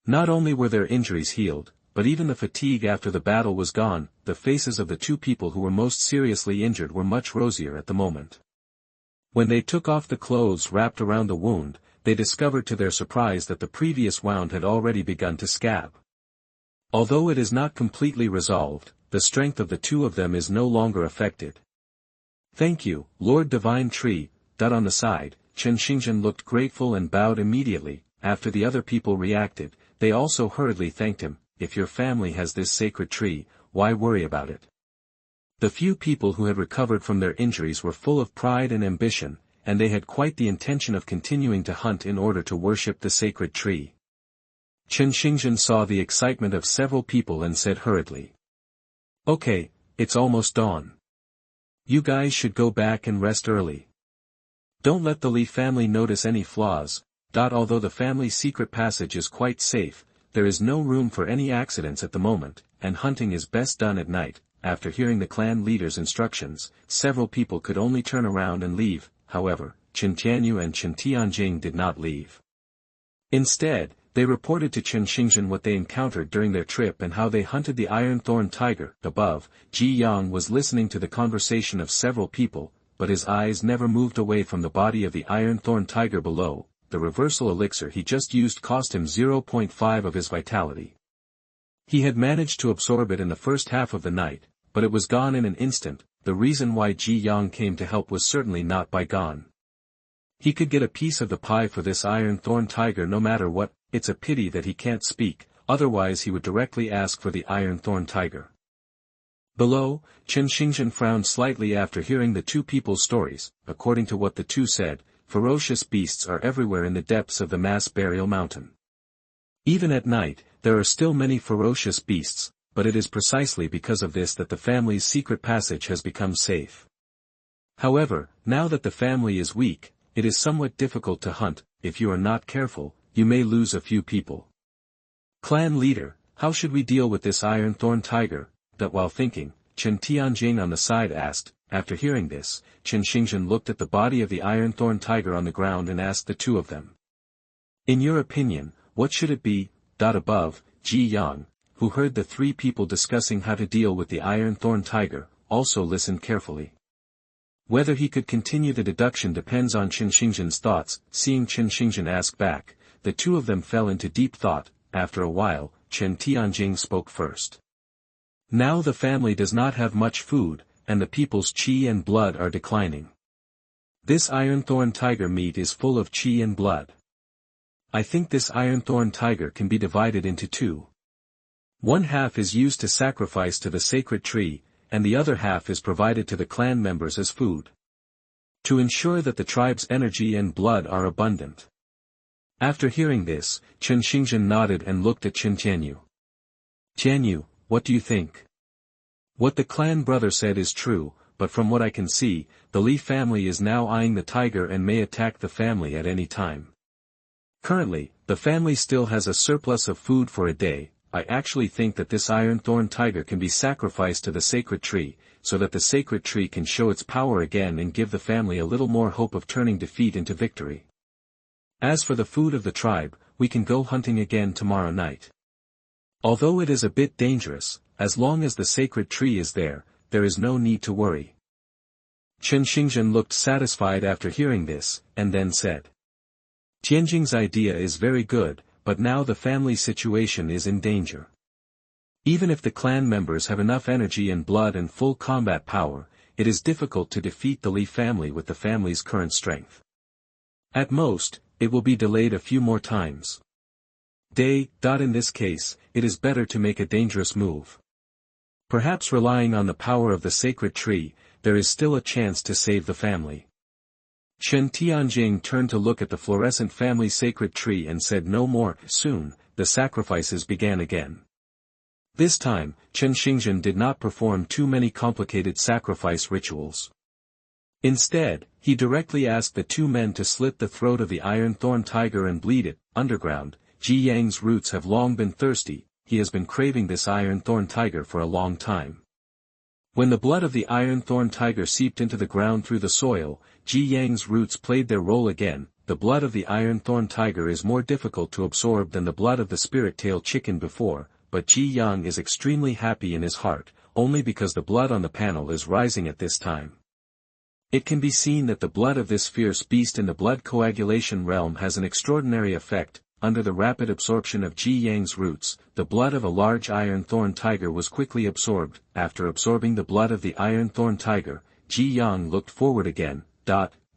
Not only were their injuries healed, but even the fatigue after the battle was gone. The faces of the 2 people who were most seriously injured were much rosier at the moment. When they took off the clothes wrapped around the wound, they discovered to their surprise that the previous wound had already begun to scab. Although it is not completely resolved, the strength of the 2 of them is no longer affected. Thank you, Lord Divine Tree. On the side, Chen Xingzhen looked grateful and bowed immediately. After the other people reacted, they also hurriedly thanked him. If your family has this sacred tree, why worry about it? The few people who had recovered from their injuries were full of pride and ambition, and they had quite the intention of continuing to hunt in order to worship the sacred tree. Chen Xingzhen saw the excitement of several people and said hurriedly. Okay, it's almost dawn. You guys should go back and rest early. Don't let the Li family notice any flaws. Although the family secret passage is quite safe, there is no room for any accidents at the moment, and hunting is best done at night. After hearing the clan leader's instructions, several people could only turn around and leave. However, Chen Tianyu and Chen Tianjing did not leave. Instead, they reported to Chen Xingzhen what they encountered during their trip and how they hunted the iron-thorn tiger. Above, Ji Yang was listening to the conversation of several people, but his eyes never moved away from the body of the iron-thorn tiger below. The reversal elixir he just used cost him 0.5 of his vitality. He had managed to absorb it in the first half of the night, but it was gone in an instant. The reason why Ji Yang came to help was certainly not by gone. He could get a piece of the pie for this iron thorn tiger no matter what. It's a pity that he can't speak, otherwise he would directly ask for the iron thorn tiger. Below, Chen Xingzhen frowned slightly after hearing the two people's stories. According to what the two said, ferocious beasts are everywhere in the depths of the mass burial mountain. Even at night, there are still many ferocious beasts, but it is precisely because of this that the family's secret passage has become safe. However, now that the family is weak, it is somewhat difficult to hunt. If you are not careful, you may lose a few people. Clan leader, how should we deal with this iron thorn tiger? That while thinking, Chen Tianjing on the side asked. After hearing this, Chen Xingzhen looked at the body of the iron thorn tiger on the ground and asked the two of them. In your opinion, what should it be? Above, Ji Yang, who heard the three people discussing how to deal with the iron thorn tiger, also listened carefully. Whether he could continue the deduction depends on Chen Xingzhen's thoughts. Seeing Chen Xingzhen ask back, the two of them fell into deep thought. After a while, Chen Tianjing spoke first. Now the family does not have much food, and the people's qi and blood are declining. This iron thorn tiger meat is full of qi and blood. I think this iron thorn tiger can be divided into two. One half is used to sacrifice to the sacred tree, and the other half is provided to the clan members as food. To ensure that the tribe's energy and blood are abundant. After hearing this, Chen Xingzhen nodded and looked at Chen Tianyu. Tianyu, what do you think? What the clan brother said is true, but from what I can see, the Li family is now eyeing the tiger and may attack the family at any time. Currently, the family still has a surplus of food for a day. I actually think that this iron thorn tiger can be sacrificed to the sacred tree, so that the sacred tree can show its power again and give the family a little more hope of turning defeat into victory. As for the food of the tribe, we can go hunting again tomorrow night. Although it is a bit dangerous, as long as the sacred tree is there is no need to worry. Chen Xingzhen looked satisfied after hearing this, and then said. Tianjing's idea is very good, but now the family situation is in danger. Even if the clan members have enough energy and blood and full combat power, it is difficult to defeat the Li family with the family's current strength. At most, it will be delayed a few more times. In this case, it is better to make a dangerous move. Perhaps relying on the power of the sacred tree, there is still a chance to save the family. Chen Tianjing turned to look at the fluorescent family sacred tree and said no more. Soon, the sacrifices began again. This time, Chen Xingzhen did not perform too many complicated sacrifice rituals. Instead, he directly asked the two men to slit the throat of the iron thorn tiger and bleed it. Underground, Ji Yang's roots have long been thirsty. He has been craving this iron thorn tiger for a long time. When the blood of the iron thorn tiger seeped into the ground through the soil, Ji Yang's roots played their role again. The blood of the iron thorn tiger is more difficult to absorb than the blood of the spirit-tail chicken before, but Ji Yang is extremely happy in his heart, only because the blood on the panel is rising at this time. It can be seen that the blood of this fierce beast in the blood coagulation realm has an extraordinary effect. Under the rapid absorption of Ji Yang's roots, the blood of a large iron thorn tiger was quickly absorbed. After absorbing the blood of the iron thorn tiger, Ji Yang looked forward again.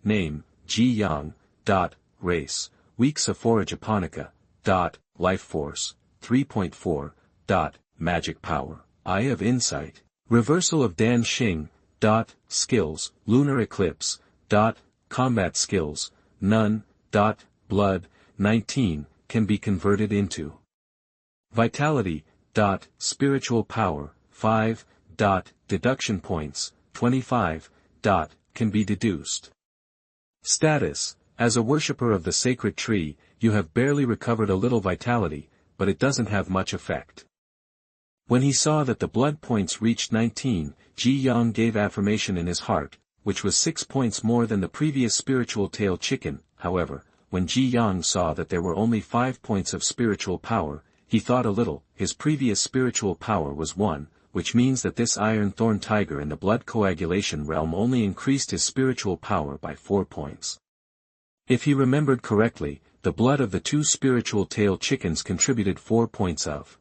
Name, Ji Yang. Race, weak Sephora japonica. Life force, 3.4. Magic power, Eye of Insight. Reversal of Dan Xing. Skills, lunar eclipse. Combat skills, none. Blood, 19, can be converted into. Vitality. Spiritual power, 5. Deduction points, 25. Can be deduced. Status, as a worshipper of the sacred tree, you have barely recovered a little vitality, but it doesn't have much effect. When he saw that the blood points reached 19, Ji Yang gave affirmation in his heart, which was 6 points more than the previous spiritual tail chicken. However, when Ji Yang saw that there were only 5 points of spiritual power, he thought a little. His previous spiritual power was 1, which means that this iron thorn tiger in the blood coagulation realm only increased his spiritual power by 4 points. If he remembered correctly, the blood of the 2 spiritual tail chickens contributed 4 points of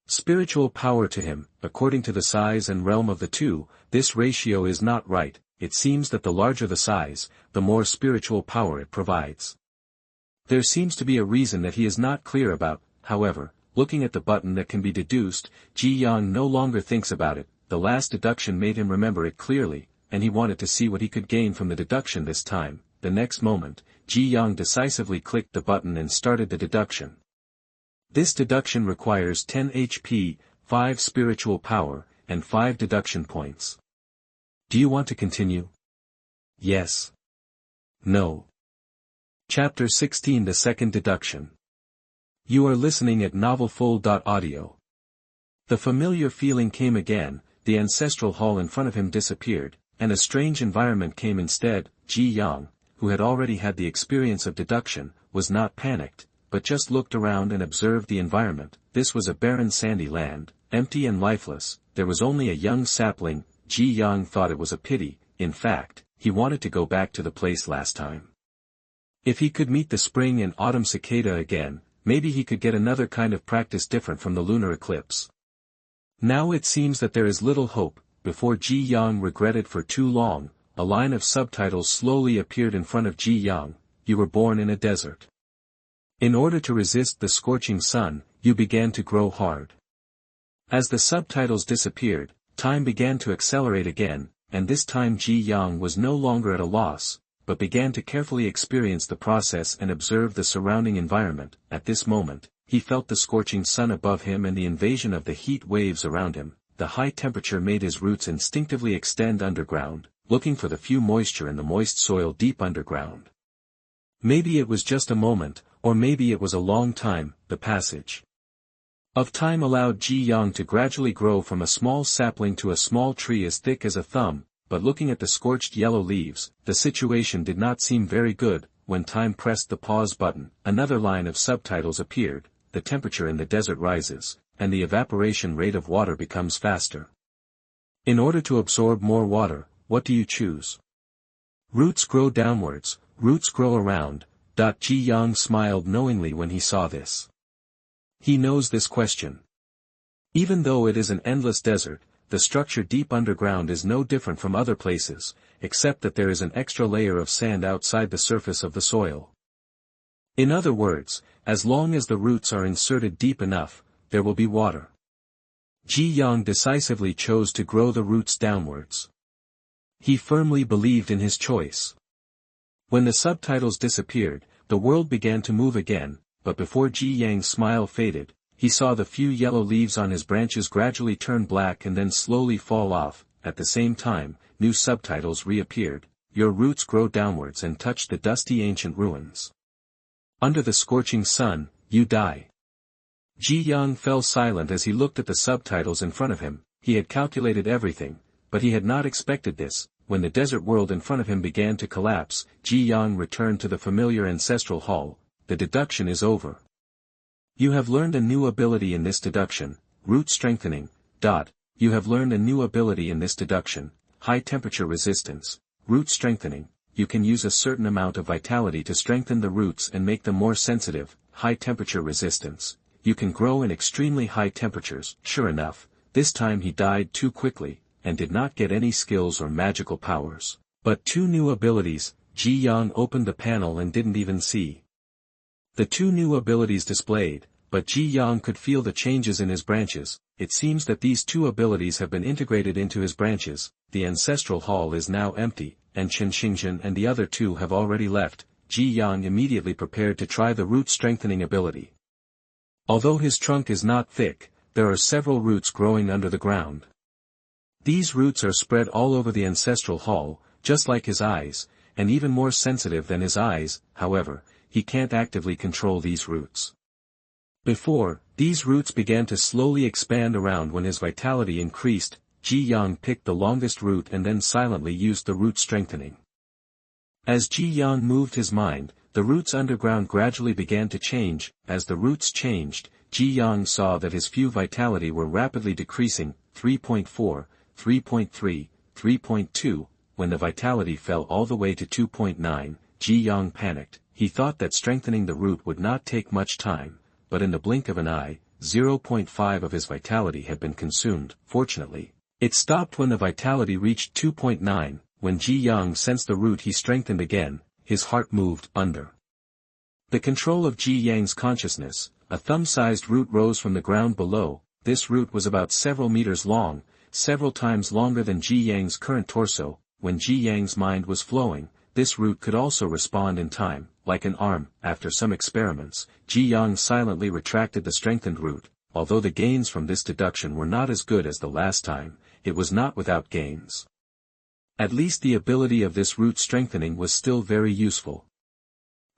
Spiritual power to him, according to the size and realm of the two, this ratio is not right. It seems that the larger the size, the more spiritual power it provides. There seems to be a reason that he is not clear about, however. Looking at the button that can be deduced, Ji Yang no longer thinks about it. The last deduction made him remember it clearly, and he wanted to see what he could gain from the deduction this time. The next moment, Ji Yang decisively clicked the button and started the deduction. This deduction requires 10 HP, 5 spiritual power, and 5 deduction points. Do you want to continue? Yes. No. Chapter 16 The Second Deduction. You are listening at novelfull.audio. The familiar feeling came again, the ancestral hall in front of him disappeared, and a strange environment came instead. Ji Yang, who had already had the experience of deduction, was not panicked, but just looked around and observed the environment. This was a barren sandy land, empty and lifeless. There was only a young sapling. Ji Yang thought it was a pity. In fact, he wanted to go back to the place last time. If he could meet the spring and autumn cicada again, maybe he could get another kind of practice different from the lunar eclipse. Now it seems that there is little hope. Before Ji Yang regretted for too long, a line of subtitles slowly appeared in front of Ji Yang. You were born in a desert. In order to resist the scorching sun, you began to grow hard. As the subtitles disappeared, time began to accelerate again, and this time Ji Yang was no longer at a loss, but began to carefully experience the process and observe the surrounding environment. At this moment, he felt the scorching sun above him and the invasion of the heat waves around him. The high temperature made his roots instinctively extend underground, looking for the few moisture in the moist soil deep underground. Maybe it was just a moment, or maybe it was a long time. The passage of time allowed Ji Yang to gradually grow from a small sapling to a small tree as thick as a thumb, but looking at the scorched yellow leaves, the situation did not seem very good. When time pressed the pause button, another line of subtitles appeared. The temperature in the desert rises, and the evaporation rate of water becomes faster. In order to absorb more water, what do you choose? Roots grow downwards, roots grow around. Ji Yang smiled knowingly when he saw this. He knows this question. Even though it is an endless desert, the structure deep underground is no different from other places, except that there is an extra layer of sand outside the surface of the soil. In other words, as long as the roots are inserted deep enough, there will be water. Ji Yang decisively chose to grow the roots downwards. He firmly believed in his choice. When the subtitles disappeared, the world began to move again, but before Ji Yang's smile faded, he saw the few yellow leaves on his branches gradually turn black and then slowly fall off. At the same time, new subtitles reappeared. Your roots grow downwards and touch the dusty ancient ruins. Under the scorching sun, you die. Ji Yang fell silent as he looked at the subtitles in front of him. He had calculated everything, but he had not expected this. When the desert world in front of him began to collapse, Ji Yang returned to the familiar ancestral hall. The deduction is over. You have learned a new ability in this deduction, root strengthening. You have learned a new ability in this deduction, high temperature resistance, root strengthening. You can use a certain amount of vitality to strengthen the roots and make them more sensitive. High temperature resistance. You can grow in extremely high temperatures. Sure enough, this time he died too quickly, and did not get any skills or magical powers. But 2 new abilities. Ji Yang opened the panel and didn't even see the 2 new abilities displayed, but Ji Yang could feel the changes in his branches. It seems that these 2 abilities have been integrated into his branches. The ancestral hall is now empty, and Chen and the other 2 have already left. Ji Yang immediately prepared to try the root strengthening ability. Although his trunk is not thick, there are several roots growing under the ground. These roots are spread all over the ancestral hall, just like his eyes, and even more sensitive than his eyes. However, he can't actively control these roots. Before, these roots began to slowly expand around. When his vitality increased, Ji Yang picked the longest root and then silently used the root strengthening. As Ji Yang moved his mind, the roots underground gradually began to change. As the roots changed, Ji Yang saw that his few vitality were rapidly decreasing. 3.4, 3.3, 3.2, when the vitality fell all the way to 2.9, Ji Yang panicked. He thought that strengthening the root would not take much time, but in the blink of an eye, 0.5 of his vitality had been consumed. Fortunately, it stopped when the vitality reached 2.9, when Ji Yang sensed the root he strengthened again, his heart moved under the control of Ji Yang's consciousness. A thumb-sized root rose from the ground below. This root was about several meters long, several times longer than Ji Yang's current torso. When Ji Yang's mind was flowing, this root could also respond in time, like an arm. After some experiments, Ji Yang silently retracted the strengthened root. Although the gains from this deduction were not as good as the last time, it was not without gains. At least the ability of this root strengthening was still very useful.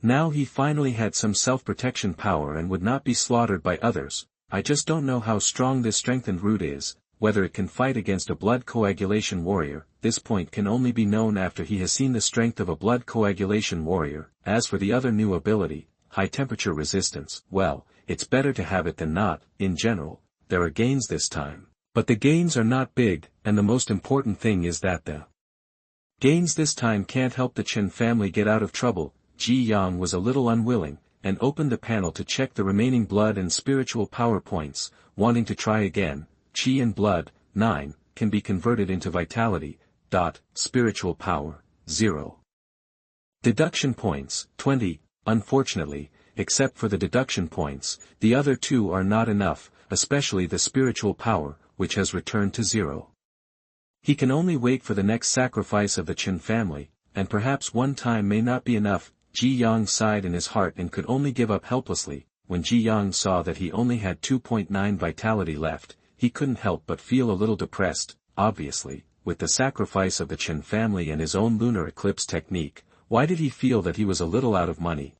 Now he finally had some self-protection power and would not be slaughtered by others. I just don't know how strong this strengthened root is, whether it can fight against a blood coagulation warrior. This point can only be known after he has seen the strength of a blood coagulation warrior. As for the other new ability, high temperature resistance, well, it's better to have it than not. In general, there are gains this time. But the gains are not big, and the most important thing is that the gains this time can't help the Chen family get out of trouble. Ji Yang was a little unwilling, and opened the panel to check the remaining blood and spiritual power points, wanting to try again. Qi and blood, 9, can be converted into vitality. Spiritual power, 0. Deduction points, 20, unfortunately, except for the deduction points, the other two are not enough, especially the spiritual power, which has returned to 0. He can only wait for the next sacrifice of the Chen family, and perhaps one time may not be enough. Ji Yang sighed in his heart and could only give up helplessly. When Ji Yang saw that he only had 2.9 vitality left, he couldn't help but feel a little depressed. Obviously, with the sacrifice of the Chen family and his own lunar eclipse technique, why did he feel that he was a little out of money?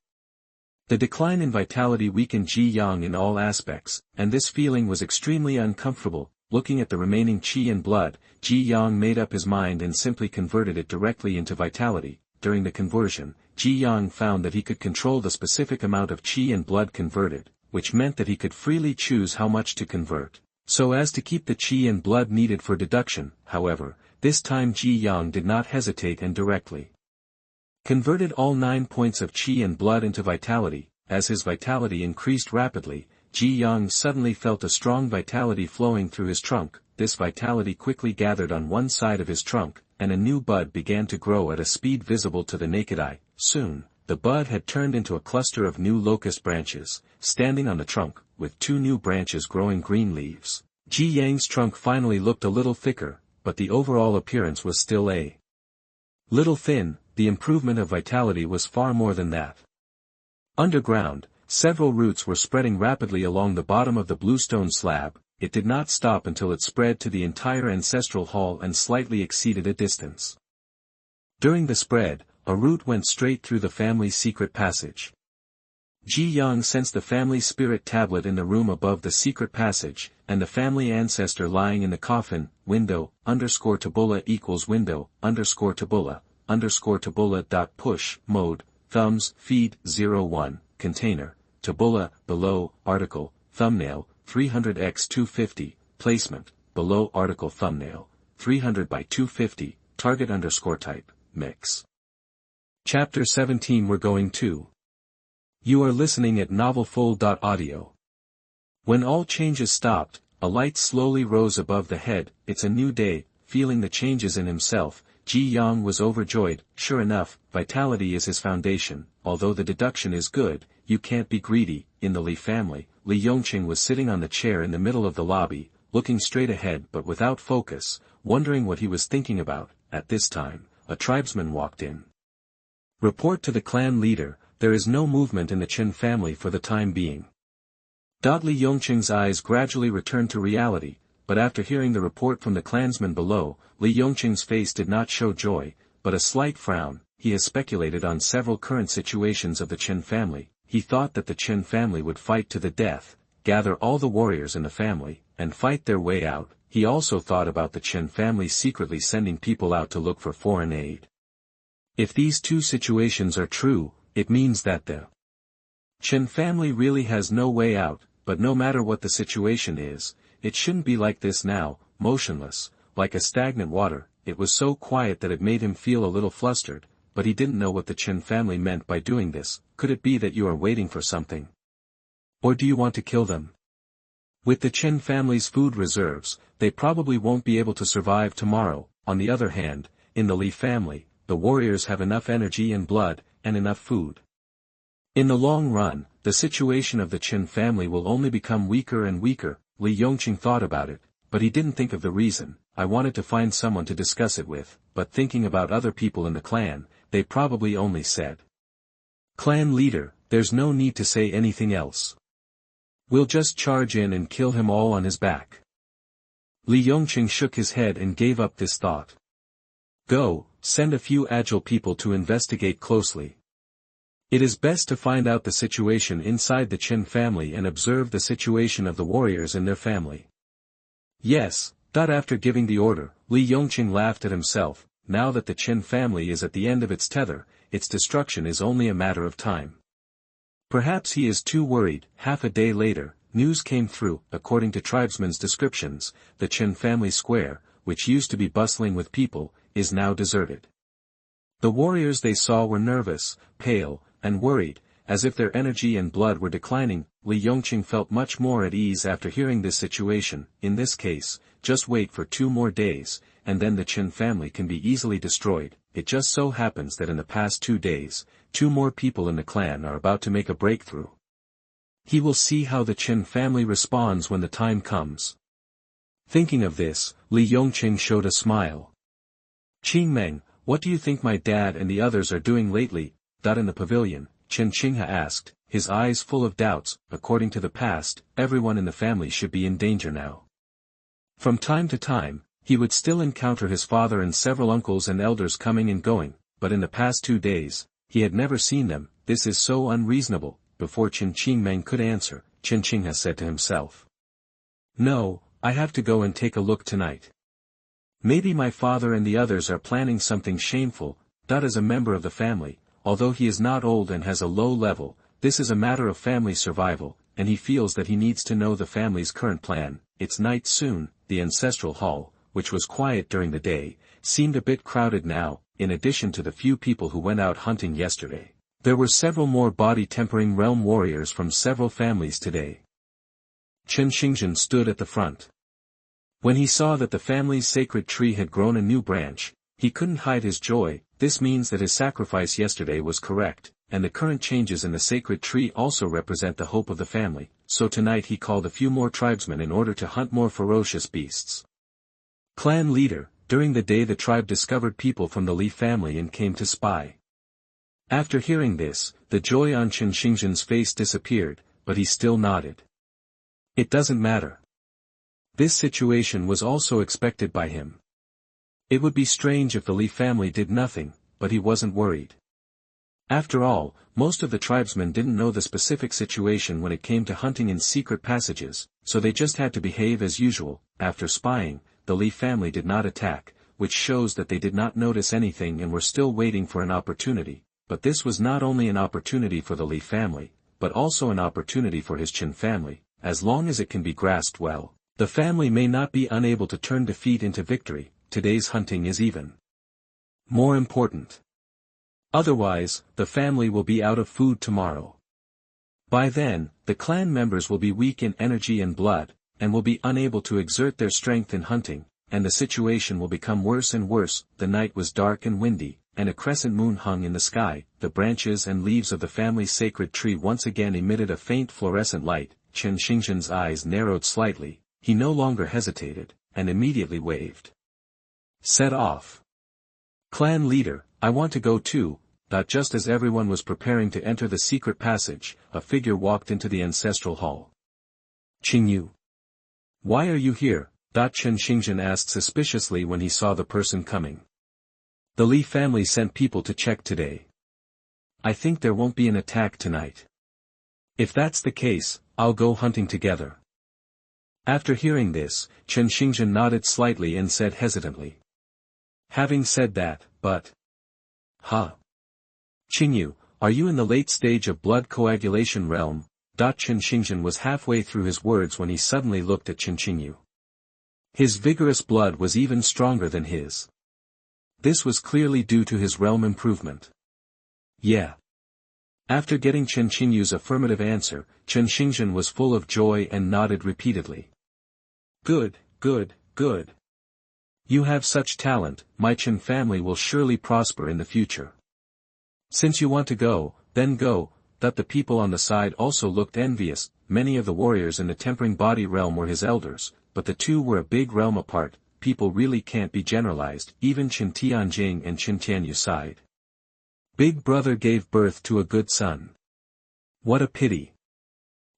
The decline in vitality weakened Ji Yang in all aspects, and this feeling was extremely uncomfortable. Looking at the remaining qi and blood, Ji Yang made up his mind and simply converted it directly into vitality. During the conversion, Ji Yang found that he could control the specific amount of qi and blood converted, which meant that he could freely choose how much to convert, so as to keep the qi and blood needed for deduction. However, this time Ji Yang did not hesitate and directly converted all 9 points of qi and blood into vitality. As his vitality increased rapidly, Ji Yang suddenly felt a strong vitality flowing through his trunk. This vitality quickly gathered on one side of his trunk, and a new bud began to grow at a speed visible to the naked eye. Soon, the bud had turned into a cluster of new locust branches, standing on the trunk, with 2 new branches growing green leaves. Ji Yang's trunk finally looked a little thicker, but the overall appearance was still a little thin. The improvement of vitality was far more than that. Underground, several roots were spreading rapidly along the bottom of the bluestone slab. It did not stop until it spread to the entire ancestral hall and slightly exceeded a distance. During the spread, a root went straight through the family's secret passage. Ji Yang sensed the family spirit tablet in the room above the secret passage, and the family ancestor lying in the coffin. Window, _tabula equals window, _tabula, _tabula. Mode, thumbs, feed, 01, container, tabula, below, article, thumbnail, 300x250, placement, below article thumbnail, 300 by 250, target _type, mix. Chapter 17. We're going to. You are listening at novelfull.audio. When all changes stopped, a light slowly rose above the head. It's a new day. Feeling the changes in himself, Ji Yang was overjoyed. Sure enough, vitality is his foundation. Although the deduction is good, you can't be greedy. In the Li family, Li Yongqing was sitting on the chair in the middle of the lobby, looking straight ahead but without focus, wondering what he was thinking about. At this time, a tribesman walked in. Report to the clan leader, there is no movement in the Chen family for the time being. Li Yongqing's eyes gradually returned to reality, but after hearing the report from the clansman below, Li Yongqing's face did not show joy, but a slight frown. He has speculated on several current situations of the Chen family. He thought that the Chen family would fight to the death, gather all the warriors in the family, and fight their way out. He also thought about the Chen family secretly sending people out to look for foreign aid. If these two situations are true, it means that the Chen family really has no way out. But no matter what the situation is, it shouldn't be like this now, motionless, like a stagnant water. It was so quiet that it made him feel a little flustered, but he didn't know what the Chen family meant by doing this. Could it be that you are waiting for something? Or do you want to kill them? With the Chen family's food reserves, they probably won't be able to survive tomorrow. On the other hand, in the Li family, the warriors have enough energy and blood, and enough food. In the long run, the situation of the Chen family will only become weaker and weaker. Li Yongqing thought about it, but he didn't think of the reason. I wanted to find someone to discuss it with, but thinking about other people in the clan, they probably only said. Clan leader, there's no need to say anything else. We'll just charge in and kill him all on his back. Li Yongqing shook his head and gave up this thought. Go, send a few agile people to investigate closely. It is best to find out the situation inside the Chen family and observe the situation of the warriors in their family. Yes. After giving the order, Li Yongqing laughed at himself. Now that the Chen family is at the end of its tether, its destruction is only a matter of time. Perhaps he is too worried. Half a day later, news came through. According to tribesmen's descriptions, the Chen family square, which used to be bustling with people, is now deserted. The warriors they saw were nervous, pale, and worried, as if their energy and blood were declining. Li Yongqing felt much more at ease after hearing this situation. In this case, just wait for 2 more days, and then the Chen family can be easily destroyed. It just so happens that in the past 2 days, 2 more people in the clan are about to make a breakthrough. He will see how the Chen family responds when the time comes. Thinking of this, Li Yongqing showed a smile. Qingmeng, what do you think my dad and the others are doing lately? In the pavilion, Chen Qinghe asked, his eyes full of doubts. According to the past, everyone in the family should be in danger now. From time to time, he would still encounter his father and several uncles and elders coming and going, but in the past 2 days, he had never seen them. This is so unreasonable. Before Chen Qingmeng could answer, Chen Qinghe said to himself. No, I have to go and take a look tonight. Maybe my father and the others are planning something shameful. As a member of the family, although he is not old and has a low level, this is a matter of family survival, and he feels that he needs to know the family's current plan. It's night soon. The ancestral hall, which was quiet during the day, seemed a bit crowded now. In addition to the few people who went out hunting yesterday, there were several more body-tempering realm warriors from several families today. Chen Xingzhen stood at the front. When he saw that the family's sacred tree had grown a new branch, he couldn't hide his joy. This means that his sacrifice yesterday was correct, and the current changes in the sacred tree also represent the hope of the family. So tonight he called a few more tribesmen in order to hunt more ferocious beasts. Clan leader, during the day the tribe discovered people from the Li family and came to spy. After hearing this, the joy on Chen Xingzhen's face disappeared, but he still nodded. It doesn't matter. This situation was also expected by him. It would be strange if the Li family did nothing, but he wasn't worried. After all, most of the tribesmen didn't know the specific situation when it came to hunting in secret passages, so they just had to behave as usual. After spying, the Li family did not attack, which shows that they did not notice anything and were still waiting for an opportunity. But this was not only an opportunity for the Li family, but also an opportunity for his Chen family. As long as it can be grasped well, the family may not be unable to turn defeat into victory. Today's hunting is even more important. Otherwise, the family will be out of food tomorrow. By then, the clan members will be weak in energy and blood, and will be unable to exert their strength in hunting, and the situation will become worse and worse. The night was dark and windy, and a crescent moon hung in the sky. The branches and leaves of the family's sacred tree once again emitted a faint fluorescent light. Chen Xingzhen's eyes narrowed slightly. He no longer hesitated, and immediately waved. Set off. Clan leader, I want to go too. Just as everyone was preparing to enter the secret passage, a figure walked into the ancestral hall. Qingyu. Why are you here? Chen Xingzhen asked suspiciously when he saw the person coming. The Li family sent people to check today. I think there won't be an attack tonight. If that's the case, I'll go hunting together. After hearing this, Chen Xingzhen nodded slightly and said hesitantly. Having said that, but... Qingyu, are you in the late stage of blood coagulation realm? Chen Xingzhen was halfway through his words when he suddenly looked at Chen Qingyu. His vigorous blood was even stronger than his. This was clearly due to his realm improvement. Yeah. After getting Chen Qingyu's affirmative answer, Chen Xingzhen was full of joy and nodded repeatedly. Good, good, good. You have such talent, my Chen family will surely prosper in the future. Since you want to go, then go. That the people on the side also looked envious. Many of the warriors in the tempering body realm were his elders, but the two were a big realm apart. People really can't be generalized. Even Chen Tianjing and Chen Tianyu sighed. Big brother gave birth to a good son. What a pity.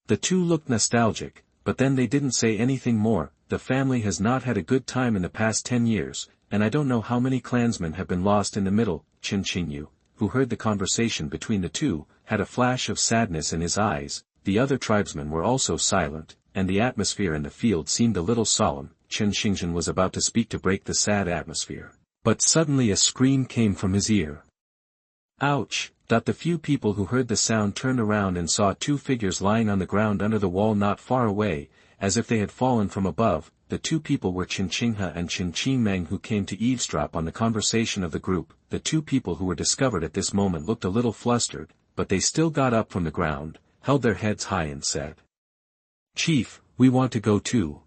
The two looked nostalgic, but then they didn't say anything more. The family has not had a good time in the past 10 years, and I don't know how many clansmen have been lost in the middle. Chen Qingyu, who heard the conversation between the two, had a flash of sadness in his eyes. The other tribesmen were also silent, and the atmosphere in the field seemed a little solemn. Chen Xingzhen was about to speak to break the sad atmosphere, but suddenly a scream came from his ear. Ouch! The few people who heard the sound turned around and saw two figures lying on the ground under the wall not far away, as if they had fallen from above. The two people were Qin Qinghe and Qin Qingmeng, who came to eavesdrop on the conversation of the group. The two people who were discovered at this moment looked a little flustered, but they still got up from the ground, held their heads high and said, "Chief, we want to go too."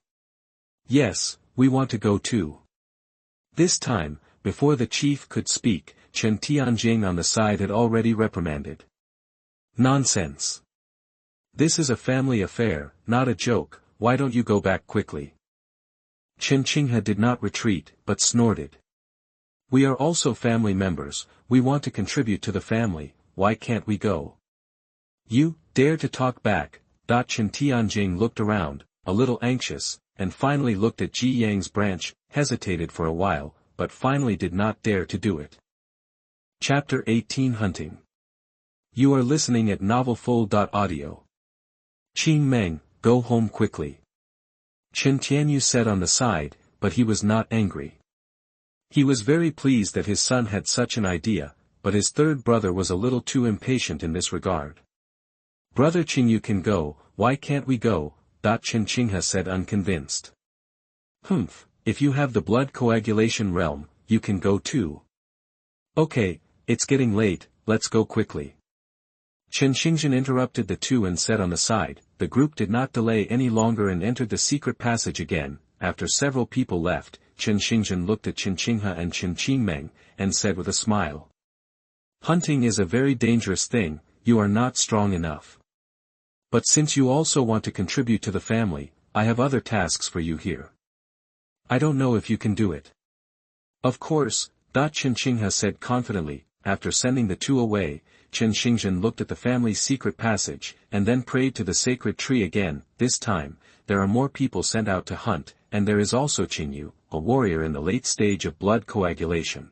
"Yes, we want to go too." This time, before the chief could speak, Chen Tianjing on the side had already reprimanded. "Nonsense. This is a family affair, not a joke. Why don't you go back quickly?" Chen Qinghe did not retreat, but snorted. "We are also family members, we want to contribute to the family, why can't we go?" "You dare to talk back?" Chen Tianjing looked around, a little anxious, and finally looked at Ji Yang's branch, hesitated for a while, but finally did not dare to do it. Chapter 18 Hunting. You are listening at novelfull.audio. Qing Meng, go home quickly. Chen Tianyu said on the side, but he was not angry. He was very pleased that his son had such an idea, but his third brother was a little too impatient in this regard. Brother Qingyu can go, why can't we go? Chen Qinghe said unconvinced. Humph, if you have the blood coagulation realm, you can go too. Okay, it's getting late, let's go quickly. Chen Xingzhen interrupted the two and said on the side. The group did not delay any longer and entered the secret passage again. After several people left, Chen Xingzhen looked at Qin Qinghe and Qin Qingmeng, and said with a smile. Hunting is a very dangerous thing, you are not strong enough. But since you also want to contribute to the family, I have other tasks for you here. I don't know if you can do it. Of course, Qin Qinghe said confidently. After sending the two away, Chen Xingzhen looked at the family's secret passage, and then prayed to the sacred tree again. This time, there are more people sent out to hunt, and there is also Qingyu, a warrior in the late stage of blood coagulation.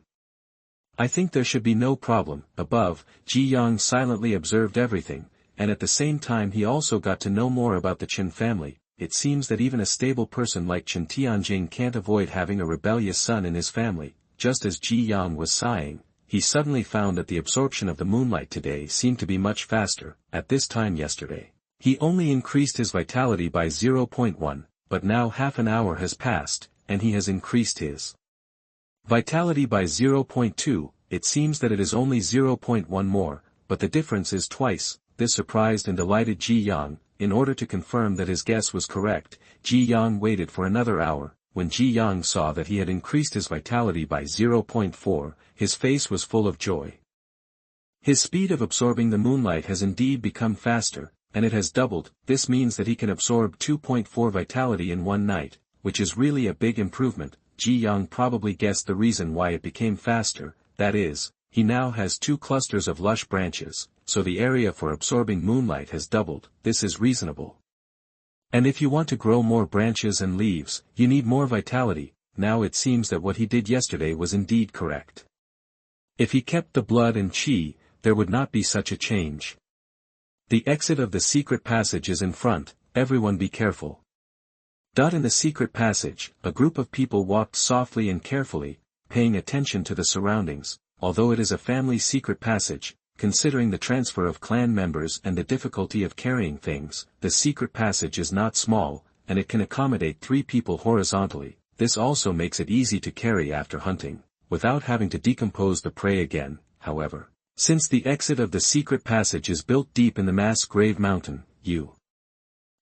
I think there should be no problem. Above, Ji Yang silently observed everything, and at the same time he also got to know more about the Chen family. It seems that even a stable person like Chen Tianjing can't avoid having a rebellious son in his family. Just as Ji Yang was sighing, he suddenly found that the absorption of the moonlight today seemed to be much faster. At this time yesterday, he only increased his vitality by 0.1, but now half an hour has passed, and he has increased his vitality by 0.2, it seems that it is only 0.1 more, but the difference is twice. This surprised and delighted Ji Yang. In order to confirm that his guess was correct, Ji Yang waited for another hour. When Ji Yang saw that he had increased his vitality by 0.4, his face was full of joy. His speed of absorbing the moonlight has indeed become faster, and it has doubled. This means that he can absorb 2.4 vitality in one night, which is really a big improvement. Ji Yang probably guessed the reason why it became faster, that is, he now has 2 clusters of lush branches, so the area for absorbing moonlight has doubled. This is reasonable. And if you want to grow more branches and leaves, you need more vitality. Now it seems that what he did yesterday was indeed correct. If he kept the blood and qi, there would not be such a change. The exit of the secret passage is in front, everyone be careful. In the secret passage, a group of people walked softly and carefully, paying attention to the surroundings. Although it is a family secret passage, considering the transfer of clan members and the difficulty of carrying things, the secret passage is not small, and it can accommodate 3 people horizontally. This also makes it easy to carry after hunting, without having to decompose the prey again. However, Since the exit of the secret passage is built deep in the mass grave mountain, you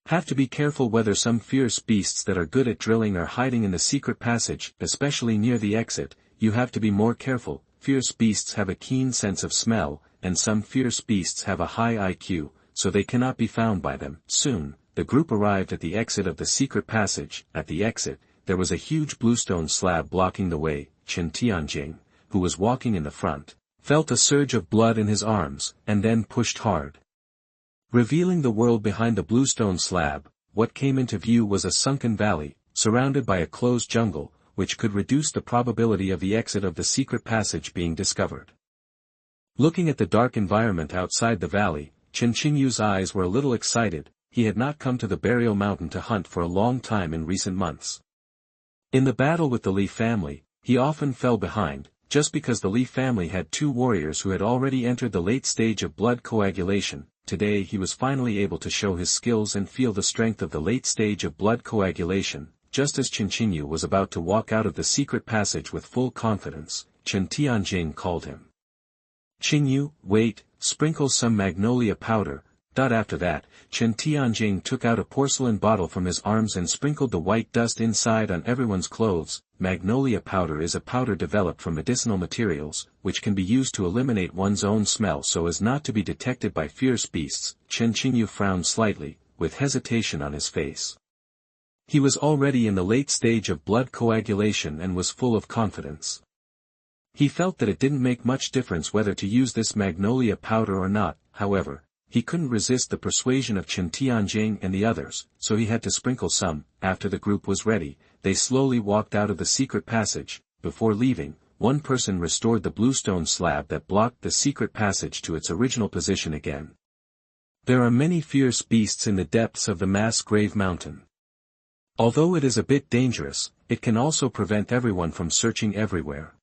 have to be careful whether some fierce beasts that are good at drilling are hiding in the secret passage, especially near the exit. You have to be more careful. Fierce beasts have a keen sense of smell, and some fierce beasts have a high IQ, so they cannot be found by them. Soon, the group arrived at the exit of the secret passage. At the exit, there was a huge bluestone slab blocking the way. Chen Tianjing, who was walking in the front, felt a surge of blood in his arms, and then pushed hard. Revealing the world behind the bluestone slab, what came into view was a sunken valley, surrounded by a closed jungle, which could reduce the probability of the exit of the secret passage being discovered. Looking at the dark environment outside the valley, Qingyu's eyes were a little excited. He had not come to the burial mountain to hunt for a long time in recent months. In the battle with the Li family, he often fell behind, just because the Li family had 2 warriors who had already entered the late stage of blood coagulation. Today he was finally able to show his skills and feel the strength of the late stage of blood coagulation. Just as Qingyu was about to walk out of the secret passage with full confidence, Chen Tianjing called him. "Qingyu, wait, sprinkle some magnolia powder." After that, Chen Tianjing took out a porcelain bottle from his arms and sprinkled the white dust inside on everyone's clothes. Magnolia powder is a powder developed from medicinal materials, which can be used to eliminate one's own smell so as not to be detected by fierce beasts. Qingyu frowned slightly, with hesitation on his face. He was already in the late stage of blood coagulation and was full of confidence. He felt that it didn't make much difference whether to use this magnolia powder or not. However, he couldn't resist the persuasion of Chen Tianjing and the others, so he had to sprinkle some. After the group was ready, they slowly walked out of the secret passage. Before leaving, one person restored the bluestone slab that blocked the secret passage to its original position again. There are many fierce beasts in the depths of the mass grave mountain. Although it is a bit dangerous, it can also prevent everyone from searching everywhere.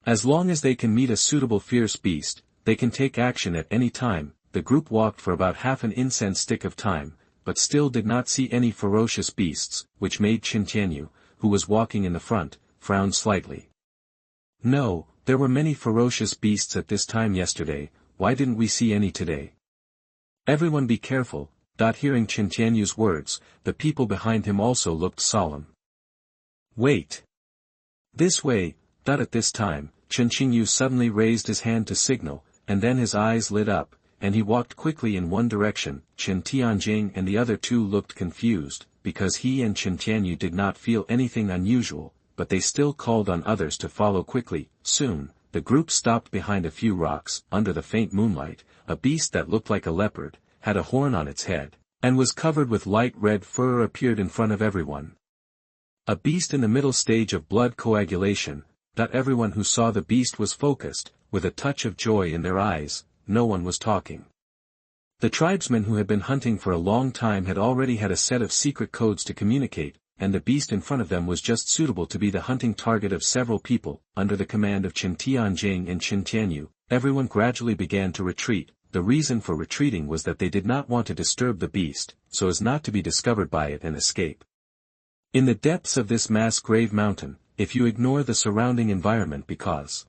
As long as they can meet a suitable fierce beast, they can take action at any time. The group walked for about half an incense stick of time, but still did not see any ferocious beasts, which made Qingyu, who was walking in the front, frown slightly. "No, there were many ferocious beasts at this time yesterday. Why didn't we see any today? Everyone be careful." Hearing Qingyu's words, the people behind him also looked solemn. "Wait. This way." At this time, Qingyu suddenly raised his hand to signal, and then his eyes lit up, and he walked quickly in one direction. Chen Tianjing and the other 2 looked confused, because he and Qingyu did not feel anything unusual, but they still called on others to follow quickly. Soon, the group stopped behind a few rocks. Under the faint moonlight, a beast that looked like a leopard, had a horn on its head, and was covered with light red fur appeared in front of everyone. A beast in the middle stage of blood coagulation. Everyone who saw the beast was focused, with a touch of joy in their eyes. No one was talking. The tribesmen who had been hunting for a long time had already had a set of secret codes to communicate, and the beast in front of them was just suitable to be the hunting target of several people. Under the command of Chen Tianjing and Qingyu, everyone gradually began to retreat. The reason for retreating was that they did not want to disturb the beast, so as not to be discovered by it and escape. In the depths of this mass grave mountain, if you ignore the surrounding environment because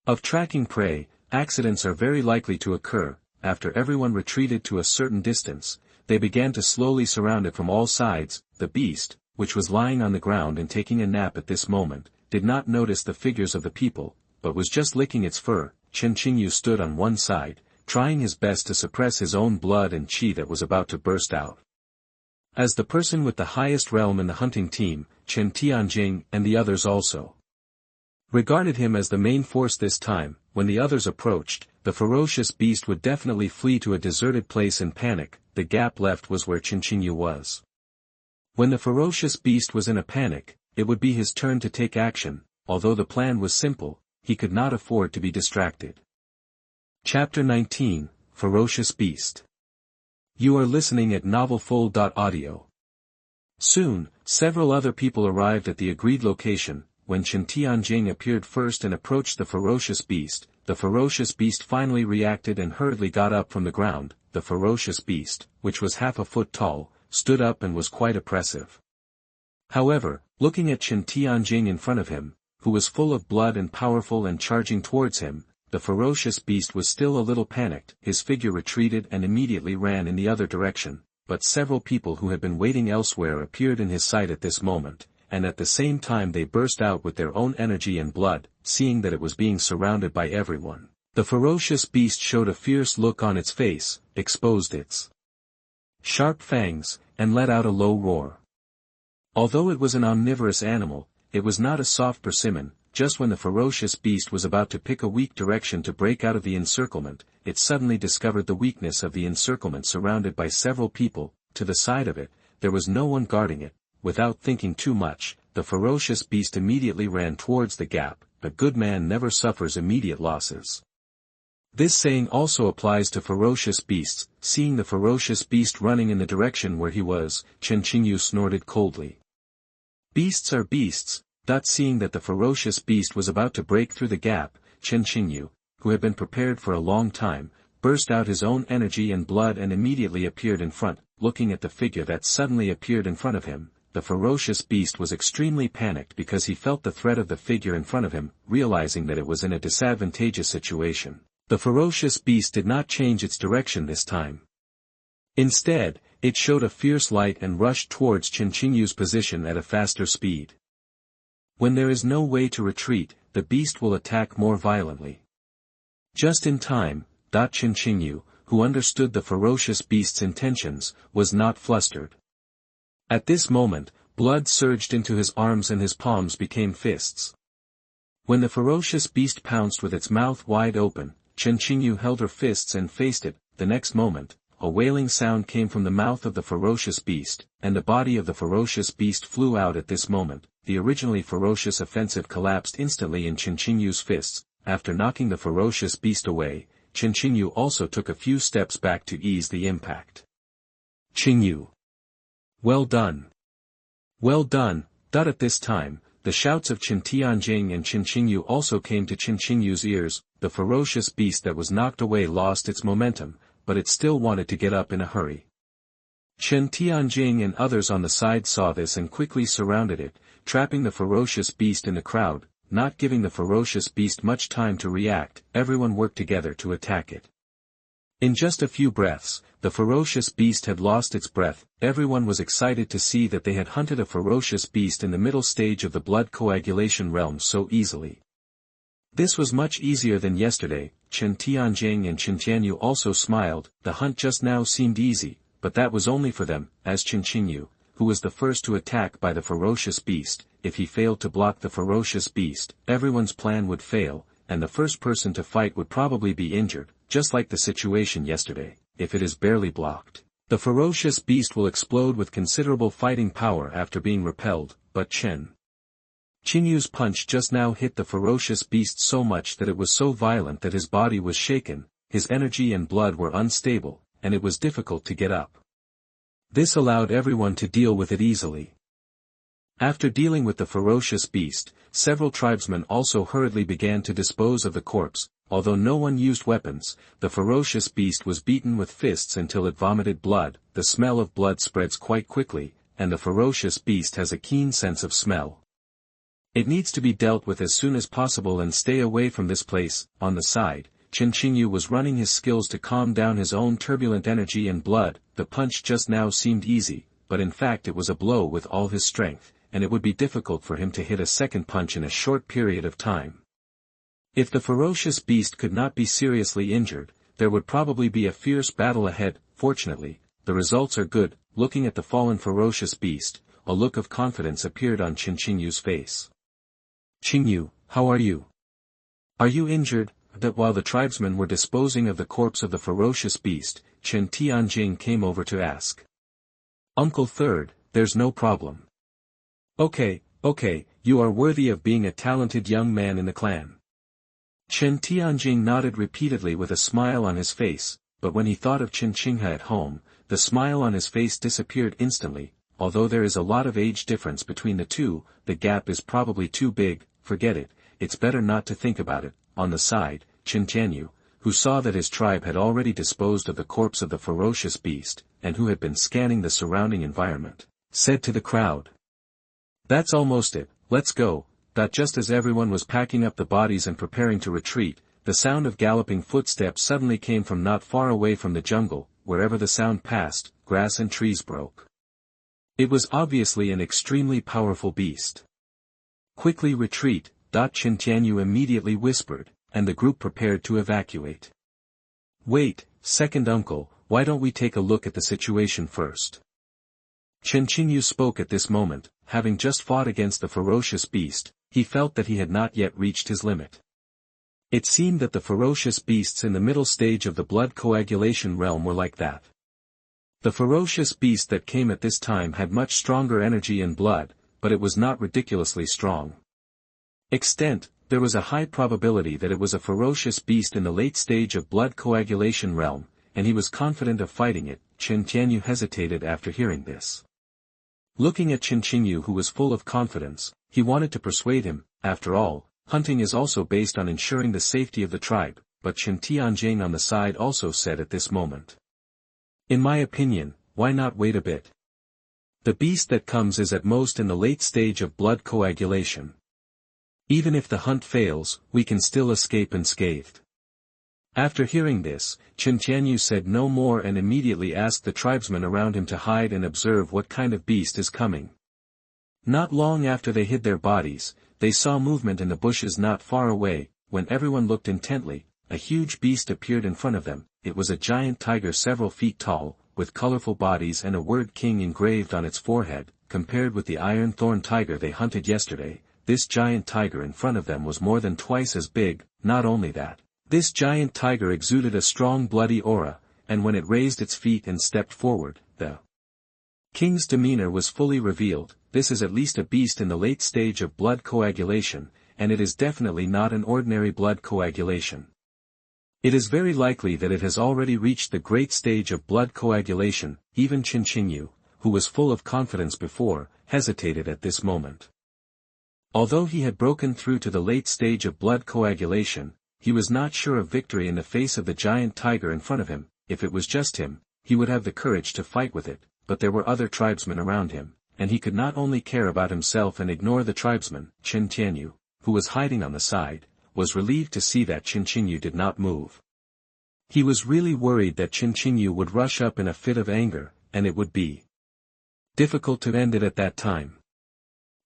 of tracking prey, accidents are very likely to occur. After everyone retreated to a certain distance, they began to slowly surround it from all sides. The beast, which was lying on the ground and taking a nap at this moment, did not notice the figures of the people, but was just licking its fur. Qingyu stood on one side, trying his best to suppress his own blood and qi that was about to burst out. As the person with the highest realm in the hunting team, Chen Tianjing and the others also regarded him as the main force this time. When the others approached, the ferocious beast would definitely flee to a deserted place in panic. The gap left was where Qingyu was. When the ferocious beast was in a panic, it would be his turn to take action. Although the plan was simple, he could not afford to be distracted. Chapter 19, Ferocious Beast. You are listening at novelfull.audio. Soon, several other people arrived at the agreed location. When Chen Tianjing appeared first and approached the ferocious beast finally reacted and hurriedly got up from the ground. The ferocious beast, which was half a foot tall, stood up and was quite oppressive. However, looking at Chen Tianjing in front of him, who was full of blood and powerful and charging towards him, the ferocious beast was still a little panicked. His figure retreated and immediately ran in the other direction, but several people who had been waiting elsewhere appeared in his sight at this moment, and at the same time they burst out with their own energy and blood, seeing that it was being surrounded by everyone. The ferocious beast showed a fierce look on its face, exposed its sharp fangs, and let out a low roar. Although it was an omnivorous animal, it was not a soft persimmon. Just when the ferocious beast was about to pick a weak direction to break out of the encirclement, it suddenly discovered the weakness of the encirclement. Surrounded by several people, to the side of it, there was no one guarding it. Without thinking too much, the ferocious beast immediately ran towards the gap. A good man never suffers immediate losses. This saying also applies to ferocious beasts. Seeing the ferocious beast running in the direction where he was, Qingyu snorted coldly. Beasts are beasts. Seeing that the ferocious beast was about to break through the gap, Qingyu, who had been prepared for a long time, burst out his own energy and blood and immediately appeared in front. Looking at the figure that suddenly appeared in front of him, the ferocious beast was extremely panicked because he felt the threat of the figure in front of him. Realizing that it was in a disadvantageous situation, the ferocious beast did not change its direction this time. Instead, it showed a fierce light and rushed towards Qingyu's position at a faster speed. When there is no way to retreat, the beast will attack more violently. Just in time, Qingyu, who understood the ferocious beast's intentions, was not flustered. At this moment, blood surged into his arms and his palms became fists. When the ferocious beast pounced with its mouth wide open, Qingyu held her fists and faced it. The next moment, a wailing sound came from the mouth of the ferocious beast, and the body of the ferocious beast flew out at this moment. The originally ferocious offensive collapsed instantly in Qingyu's fists. After knocking the ferocious beast away, Qingyu also took a few steps back to ease the impact. Qingyu. Well done. Well done. At this time, the shouts of Qin Tianjing and Qingyu also came to Qingyu's ears. The ferocious beast that was knocked away lost its momentum, but it still wanted to get up in a hurry. Chen Tianjing and others on the side saw this and quickly surrounded it, trapping the ferocious beast in the crowd. Not giving the ferocious beast much time to react, everyone worked together to attack it. In just a few breaths, the ferocious beast had lost its breath. Everyone was excited to see that they had hunted a ferocious beast in the middle stage of the blood coagulation realm so easily. This was much easier than yesterday. Chen Tianjing and Qin Tianyu also smiled. The hunt just now seemed easy, but that was only for them, as Qingyu, who was the first to attack by the ferocious beast. If he failed to block the ferocious beast, everyone's plan would fail, and the first person to fight would probably be injured, just like the situation yesterday. If it is barely blocked, the ferocious beast will explode with considerable fighting power after being repelled. But Qingyu's punch just now hit the ferocious beast so much that it was so violent that his body was shaken, his energy and blood were unstable, and it was difficult to get up. This allowed everyone to deal with it easily. After dealing with the ferocious beast, several tribesmen also hurriedly began to dispose of the corpse. Although no one used weapons, the ferocious beast was beaten with fists until it vomited blood. The smell of blood spreads quite quickly, and the ferocious beast has a keen sense of smell. It needs to be dealt with as soon as possible and stay away from this place. On the side, Qingyu was running his skills to calm down his own turbulent energy and blood. The punch just now seemed easy, but in fact it was a blow with all his strength, and it would be difficult for him to hit a second punch in a short period of time. If the ferocious beast could not be seriously injured, there would probably be a fierce battle ahead. Fortunately, the results are good. Looking at the fallen ferocious beast, a look of confidence appeared on Qingyu's face. Qingyu, how are you? Are you injured? That while the tribesmen were disposing of the corpse of the ferocious beast, Chen Tianjing came over to ask. Uncle Third, there's no problem. Okay, you are worthy of being a talented young man in the clan. Chen Tianjing nodded repeatedly with a smile on his face, but when he thought of Qinghe at home, the smile on his face disappeared instantly. Although there is a lot of age difference between the two, the gap is probably too big. Forget it, it's better not to think about it. On the side, Qin Tianyu, who saw that his tribe had already disposed of the corpse of the ferocious beast, and who had been scanning the surrounding environment, said to the crowd. That's almost it, let's go. Just as everyone was packing up the bodies and preparing to retreat, the sound of galloping footsteps suddenly came from not far away from the jungle. Wherever the sound passed, grass and trees broke. It was obviously an extremely powerful beast. "Quickly retreat," Qingyu immediately whispered, and the group prepared to evacuate. "Wait, second uncle, why don't we take a look at the situation first?" Qingyu spoke at this moment. Having just fought against the ferocious beast, he felt that he had not yet reached his limit. It seemed that the ferocious beasts in the middle stage of the blood coagulation realm were like that. The ferocious beast that came at this time had much stronger energy and blood, but it was not ridiculously strong. There was a high probability that it was a ferocious beast in the late stage of blood coagulation realm, and he was confident of fighting it. Qingyu hesitated after hearing this. Looking at Qingyu, who was full of confidence, he wanted to persuade him. After all, hunting is also based on ensuring the safety of the tribe, but Chen Tianjing on the side also said at this moment. "In my opinion, why not wait a bit? The beast that comes is at most in the late stage of blood coagulation. Even if the hunt fails, we can still escape unscathed." After hearing this, Qingyu said no more and immediately asked the tribesmen around him to hide and observe what kind of beast is coming. Not long after they hid their bodies, they saw movement in the bushes not far away. When everyone looked intently, a huge beast appeared in front of them. It was a giant tiger several feet tall, with colorful bodies and a word king engraved on its forehead. Compared with the iron thorn tiger they hunted yesterday, this giant tiger in front of them was more than twice as big. Not only that, this giant tiger exuded a strong bloody aura, and when it raised its feet and stepped forward, the king's demeanor was fully revealed. This is at least a beast in the late stage of blood coagulation, and it is definitely not an ordinary blood coagulation. It is very likely that it has already reached the great stage of blood coagulation. Even Qingyu, who was full of confidence before, hesitated at this moment. Although he had broken through to the late stage of blood coagulation, he was not sure of victory in the face of the giant tiger in front of him. If it was just him, he would have the courage to fight with it, but there were other tribesmen around him, and he could not only care about himself and ignore the tribesmen. Qingyu, who was hiding on the side, was relieved to see that Qingyu did not move. He was really worried that Qingyu would rush up in a fit of anger, and it would be difficult to end it at that time.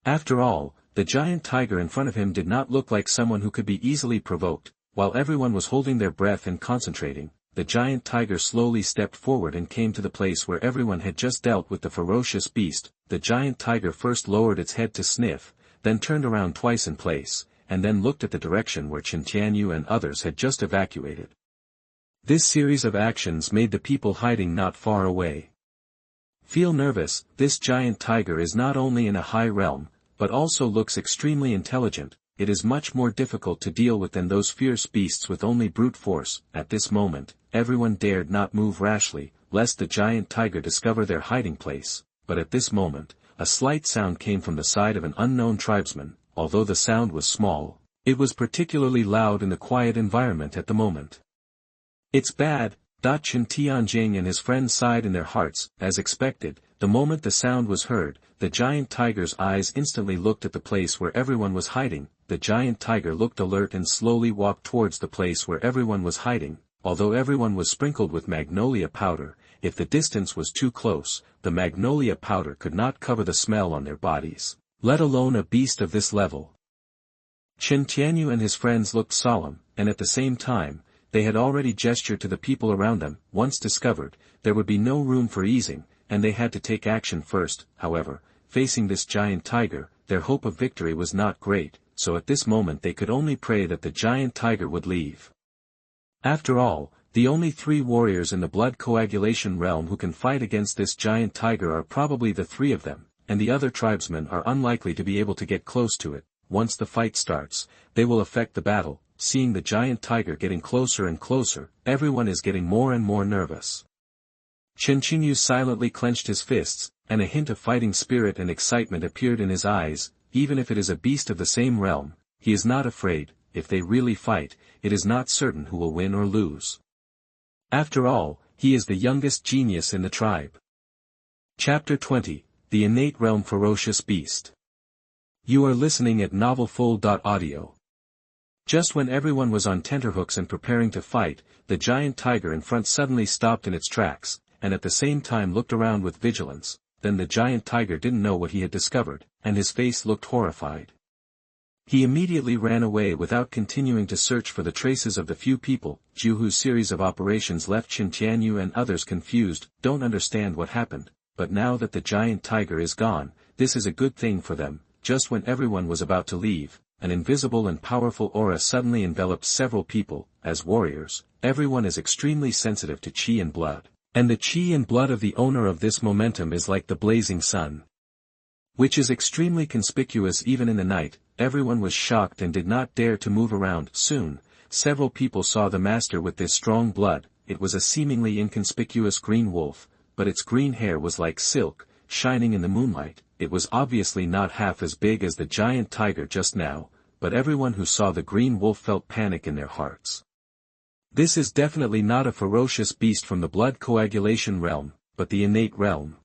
After all, the giant tiger in front of him did not look like someone who could be easily provoked. While everyone was holding their breath and concentrating, the giant tiger slowly stepped forward and came to the place where everyone had just dealt with the ferocious beast. The giant tiger first lowered its head to sniff, then turned around twice in place, and then looked at the direction where Qingyu and others had just evacuated. This series of actions made the people hiding not far away feel nervous. This giant tiger is not only in a high realm, but also looks extremely intelligent. It is much more difficult to deal with than those fierce beasts with only brute force. At this moment, everyone dared not move rashly, lest the giant tiger discover their hiding place. But at this moment, a slight sound came from the side of an unknown tribesman. Although the sound was small, it was particularly loud in the quiet environment at the moment. "It's bad," Chen Tianjing and his friends sighed in their hearts. As expected, the moment the sound was heard, the giant tiger's eyes instantly looked at the place where everyone was hiding. The giant tiger looked alert and slowly walked towards the place where everyone was hiding. Although everyone was sprinkled with magnolia powder, if the distance was too close, the magnolia powder could not cover the smell on their bodies, let alone a beast of this level. Qingyu and his friends looked solemn, and at the same time, they had already gestured to the people around them. Once discovered, there would be no room for easing, and they had to take action first. However, facing this giant tiger, their hope of victory was not great, so at this moment they could only pray that the giant tiger would leave. After all, the only 3 warriors in the blood coagulation realm who can fight against this giant tiger are probably the 3 of them, and the other tribesmen are unlikely to be able to get close to it. Once the fight starts, they will affect the battle. Seeing the giant tiger getting closer and closer, everyone is getting more and more nervous. Qingyu silently clenched his fists, and a hint of fighting spirit and excitement appeared in his eyes. Even if it is a beast of the same realm, he is not afraid. If they really fight, it is not certain who will win or lose. After all, he is the youngest genius in the tribe. Chapter 20, The Innate Realm Ferocious Beast. You are listening at novelfull.audio. Just when everyone was on tenterhooks and preparing to fight, the giant tiger in front suddenly stopped in its tracks, and at the same time looked around with vigilance. Then the giant tiger didn't know what he had discovered, and his face looked horrified. He immediately ran away without continuing to search for the traces of the few people. Juhu's series of operations left Qingyu and others confused, don't understand what happened, but now that the giant tiger is gone, this is a good thing for them. Just when everyone was about to leave, an invisible and powerful aura suddenly enveloped several people. As warriors, everyone is extremely sensitive to qi and blood, and the qi and blood of the owner of this momentum is like the blazing sun, which is extremely conspicuous even in the night. Everyone was shocked and did not dare to move around. Soon, several people saw the master with this strong blood. It was a seemingly inconspicuous green wolf, but its green hair was like silk, shining in the moonlight. It was obviously not half as big as the giant tiger just now, but everyone who saw the green wolf felt panic in their hearts. This is definitely not a ferocious beast from the blood coagulation realm, but the innate realm.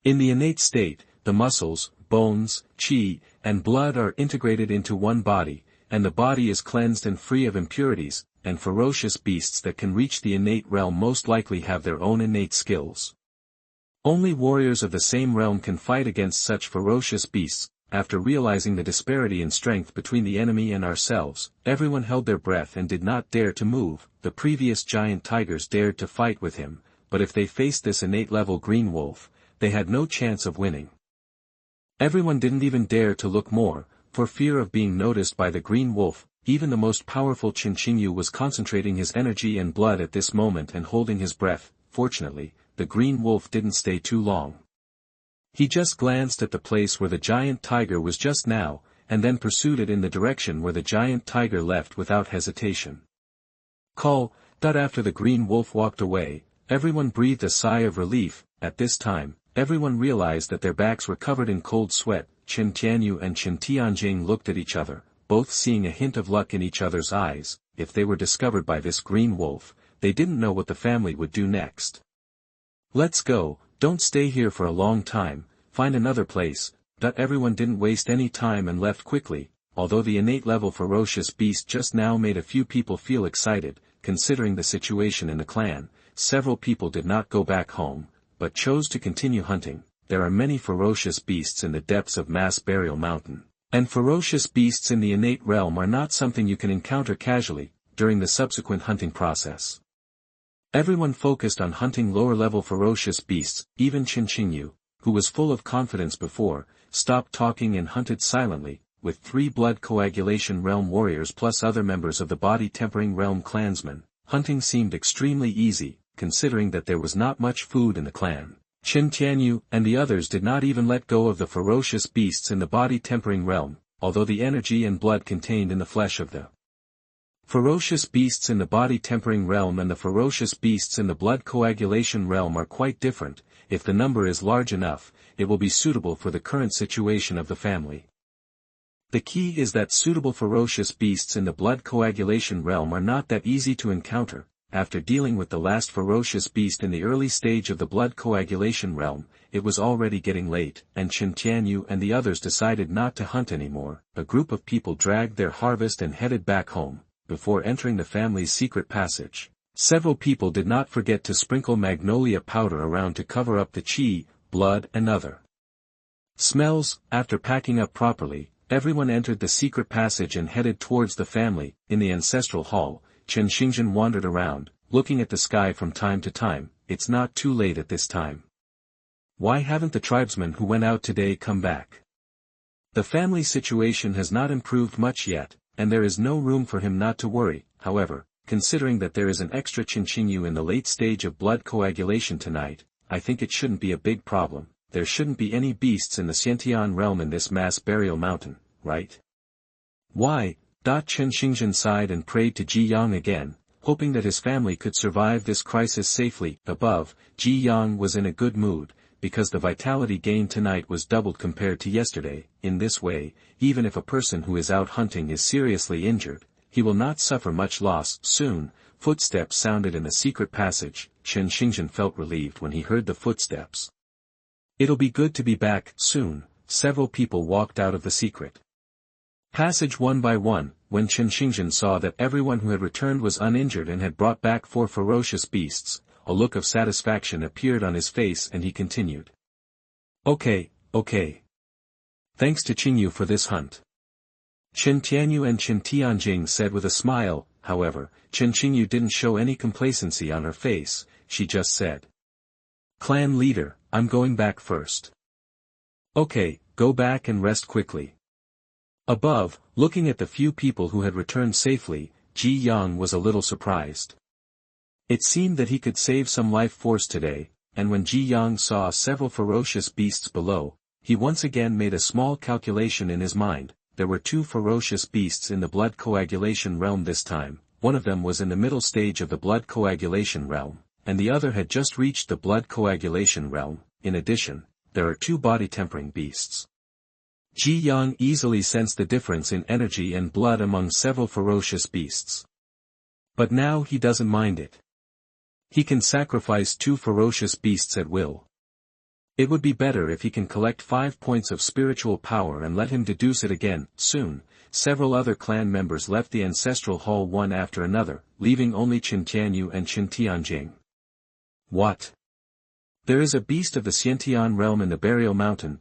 In the innate state, the muscles, bones, qi, and blood are integrated into one body, and the body is cleansed and free of impurities, and ferocious beasts that can reach the innate realm most likely have their own innate skills. Only warriors of the same realm can fight against such ferocious beasts. After realizing the disparity in strength between the enemy and ourselves, everyone held their breath and did not dare to move. The previous giant tigers dared to fight with him, but if they faced this innate level green wolf, they had no chance of winning. Everyone didn't even dare to look more, for fear of being noticed by the green wolf. Even the most powerful Qingyu was concentrating his energy and blood at this moment and holding his breath. Fortunately, the green wolf didn't stay too long. He just glanced at the place where the giant tiger was just now, and then pursued it in the direction where the giant tiger left without hesitation. After the green wolf walked away, everyone breathed a sigh of relief. At this time, everyone realized that their backs were covered in cold sweat. Chen Tianyu and Chen Tianjing looked at each other, both seeing a hint of luck in each other's eyes. If they were discovered by this green wolf, they didn't know what the family would do next. Let's go, don't stay here for a long time, find another place. Everyone didn't waste any time and left quickly. Although the innate level ferocious beast just now made a few people feel excited, considering the situation in the clan, several people did not go back home, but chose to continue hunting. There are many ferocious beasts in the depths of Mass Burial Mountain, and ferocious beasts in the innate realm are not something you can encounter casually. During the subsequent hunting process, everyone focused on hunting lower-level ferocious beasts. Even Qingyu, who was full of confidence before, stopped talking and hunted silently. With 3 blood coagulation realm warriors plus other members of the body-tempering realm clansmen, hunting seemed extremely easy, considering that there was not much food in the clan. Chen Tianyu and the others did not even let go of the ferocious beasts in the body-tempering realm, although the energy and blood contained in the flesh of the ferocious beasts in the body-tempering realm and the ferocious beasts in the blood coagulation realm are quite different. If the number is large enough, it will be suitable for the current situation of the family. The key is that suitable ferocious beasts in the blood coagulation realm are not that easy to encounter. After dealing with the last ferocious beast in the early stage of the blood coagulation realm, it was already getting late, and Chen Tianyu and the others decided not to hunt anymore. A group of people dragged their harvest and headed back home. Before entering the family's secret passage, several people did not forget to sprinkle magnolia powder around to cover up the qi, blood and other smells. After packing up properly, everyone entered the secret passage and headed towards the family. In the ancestral hall, Chen Xingzhen wandered around, looking at the sky from time to time. It's not too late at this time. Why haven't the tribesmen who went out today come back? The family situation has not improved much yet, and there is no room for him not to worry. However, considering that there is an extra Qingyu in the late stage of blood coagulation tonight, I think it shouldn't be a big problem. There shouldn't be any beasts in the Xiantian realm in this mass burial mountain, right? Why? Chen Xingzhen sighed and prayed to Ji Yang again, hoping that his family could survive this crisis safely. Above, Ji Yang was in a good mood, because the vitality gained tonight was doubled compared to yesterday. In this way, even if a person who is out hunting is seriously injured, he will not suffer much loss. Soon, footsteps sounded in the secret passage. Chen Xingzhen felt relieved when he heard the footsteps. It'll be good to be back soon. Several people walked out of the secret Passage one by one, when Chen Xingzhen saw that everyone who had returned was uninjured and had brought back 4 ferocious beasts, a look of satisfaction appeared on his face and he continued. Okay. Thanks to Qingyu for this hunt. Chen Tianyu and Chen Tianjing said with a smile. However, Chen Qingyu didn't show any complacency on her face, she just said. Clan leader, I'm going back first. Okay, go back and rest quickly. Above, looking at the few people who had returned safely, Ji Yang was a little surprised. It seemed that he could save some life force today, and when Ji Yang saw several ferocious beasts below, he once again made a small calculation in his mind. There were 2 ferocious beasts in the blood coagulation realm this time, one of them was in the middle stage of the blood coagulation realm, and the other had just reached the blood coagulation realm. In addition, there are 2 body tempering beasts. Ji Yang easily sensed the difference in energy and blood among several ferocious beasts. But now he doesn't mind it. He can sacrifice 2 ferocious beasts at will. It would be better if he can collect 5 points of spiritual power and let him deduce it again. Soon, several other clan members left the ancestral hall one after another, leaving only Chen Tianyu and Chen Tianjing. What? There is a beast of the Xiantian realm in the burial mountain.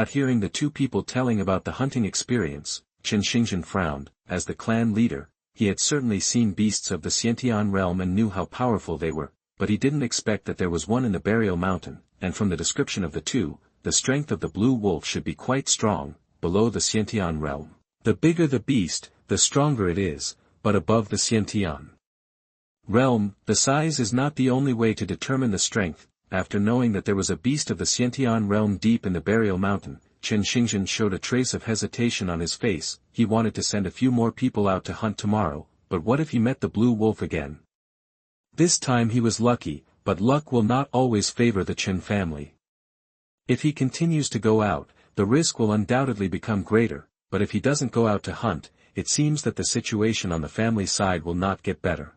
Hearing the 2 people telling about the hunting experience, Chen Xingzhen frowned. As the clan leader, he had certainly seen beasts of the Xiantian realm and knew how powerful they were, but he didn't expect that there was one in the burial mountain, and from the description of the 2, the strength of the blue wolf should be quite strong, below the Xiantian realm. The bigger the beast, the stronger it is, but above the Xiantian realm, the size is not the only way to determine the strength. After knowing that there was a beast of the Xiantian realm deep in the burial mountain, Chen Xingzhen showed a trace of hesitation on his face. He wanted to send a few more people out to hunt tomorrow, but what if he met the blue wolf again? This time he was lucky, but luck will not always favor the Chen family. If he continues to go out, the risk will undoubtedly become greater, but if he doesn't go out to hunt, it seems that the situation on the family side will not get better.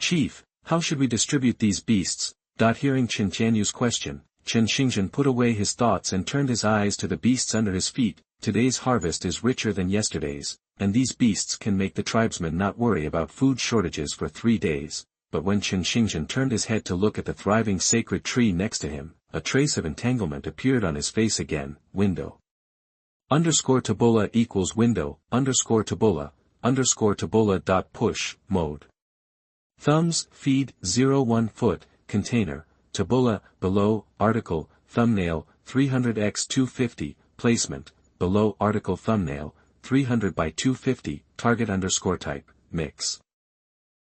Chief, how should we distribute these beasts? Hearing Chen Tianyu's question, Chen Xingzhen put away his thoughts and turned his eyes to the beasts under his feet. Today's harvest is richer than yesterday's, and these beasts can make the tribesmen not worry about food shortages for 3 days. But when Chen Xingzhen turned his head to look at the thriving sacred tree next to him, a trace of entanglement appeared on his face again. Window. _Tabula equals window, _Tabula, push, mode. Thumbs, feed, 1 foot. Container, tabula, below, article, thumbnail, 300x250, placement, below article thumbnail, 300 by 250, target _type, mix.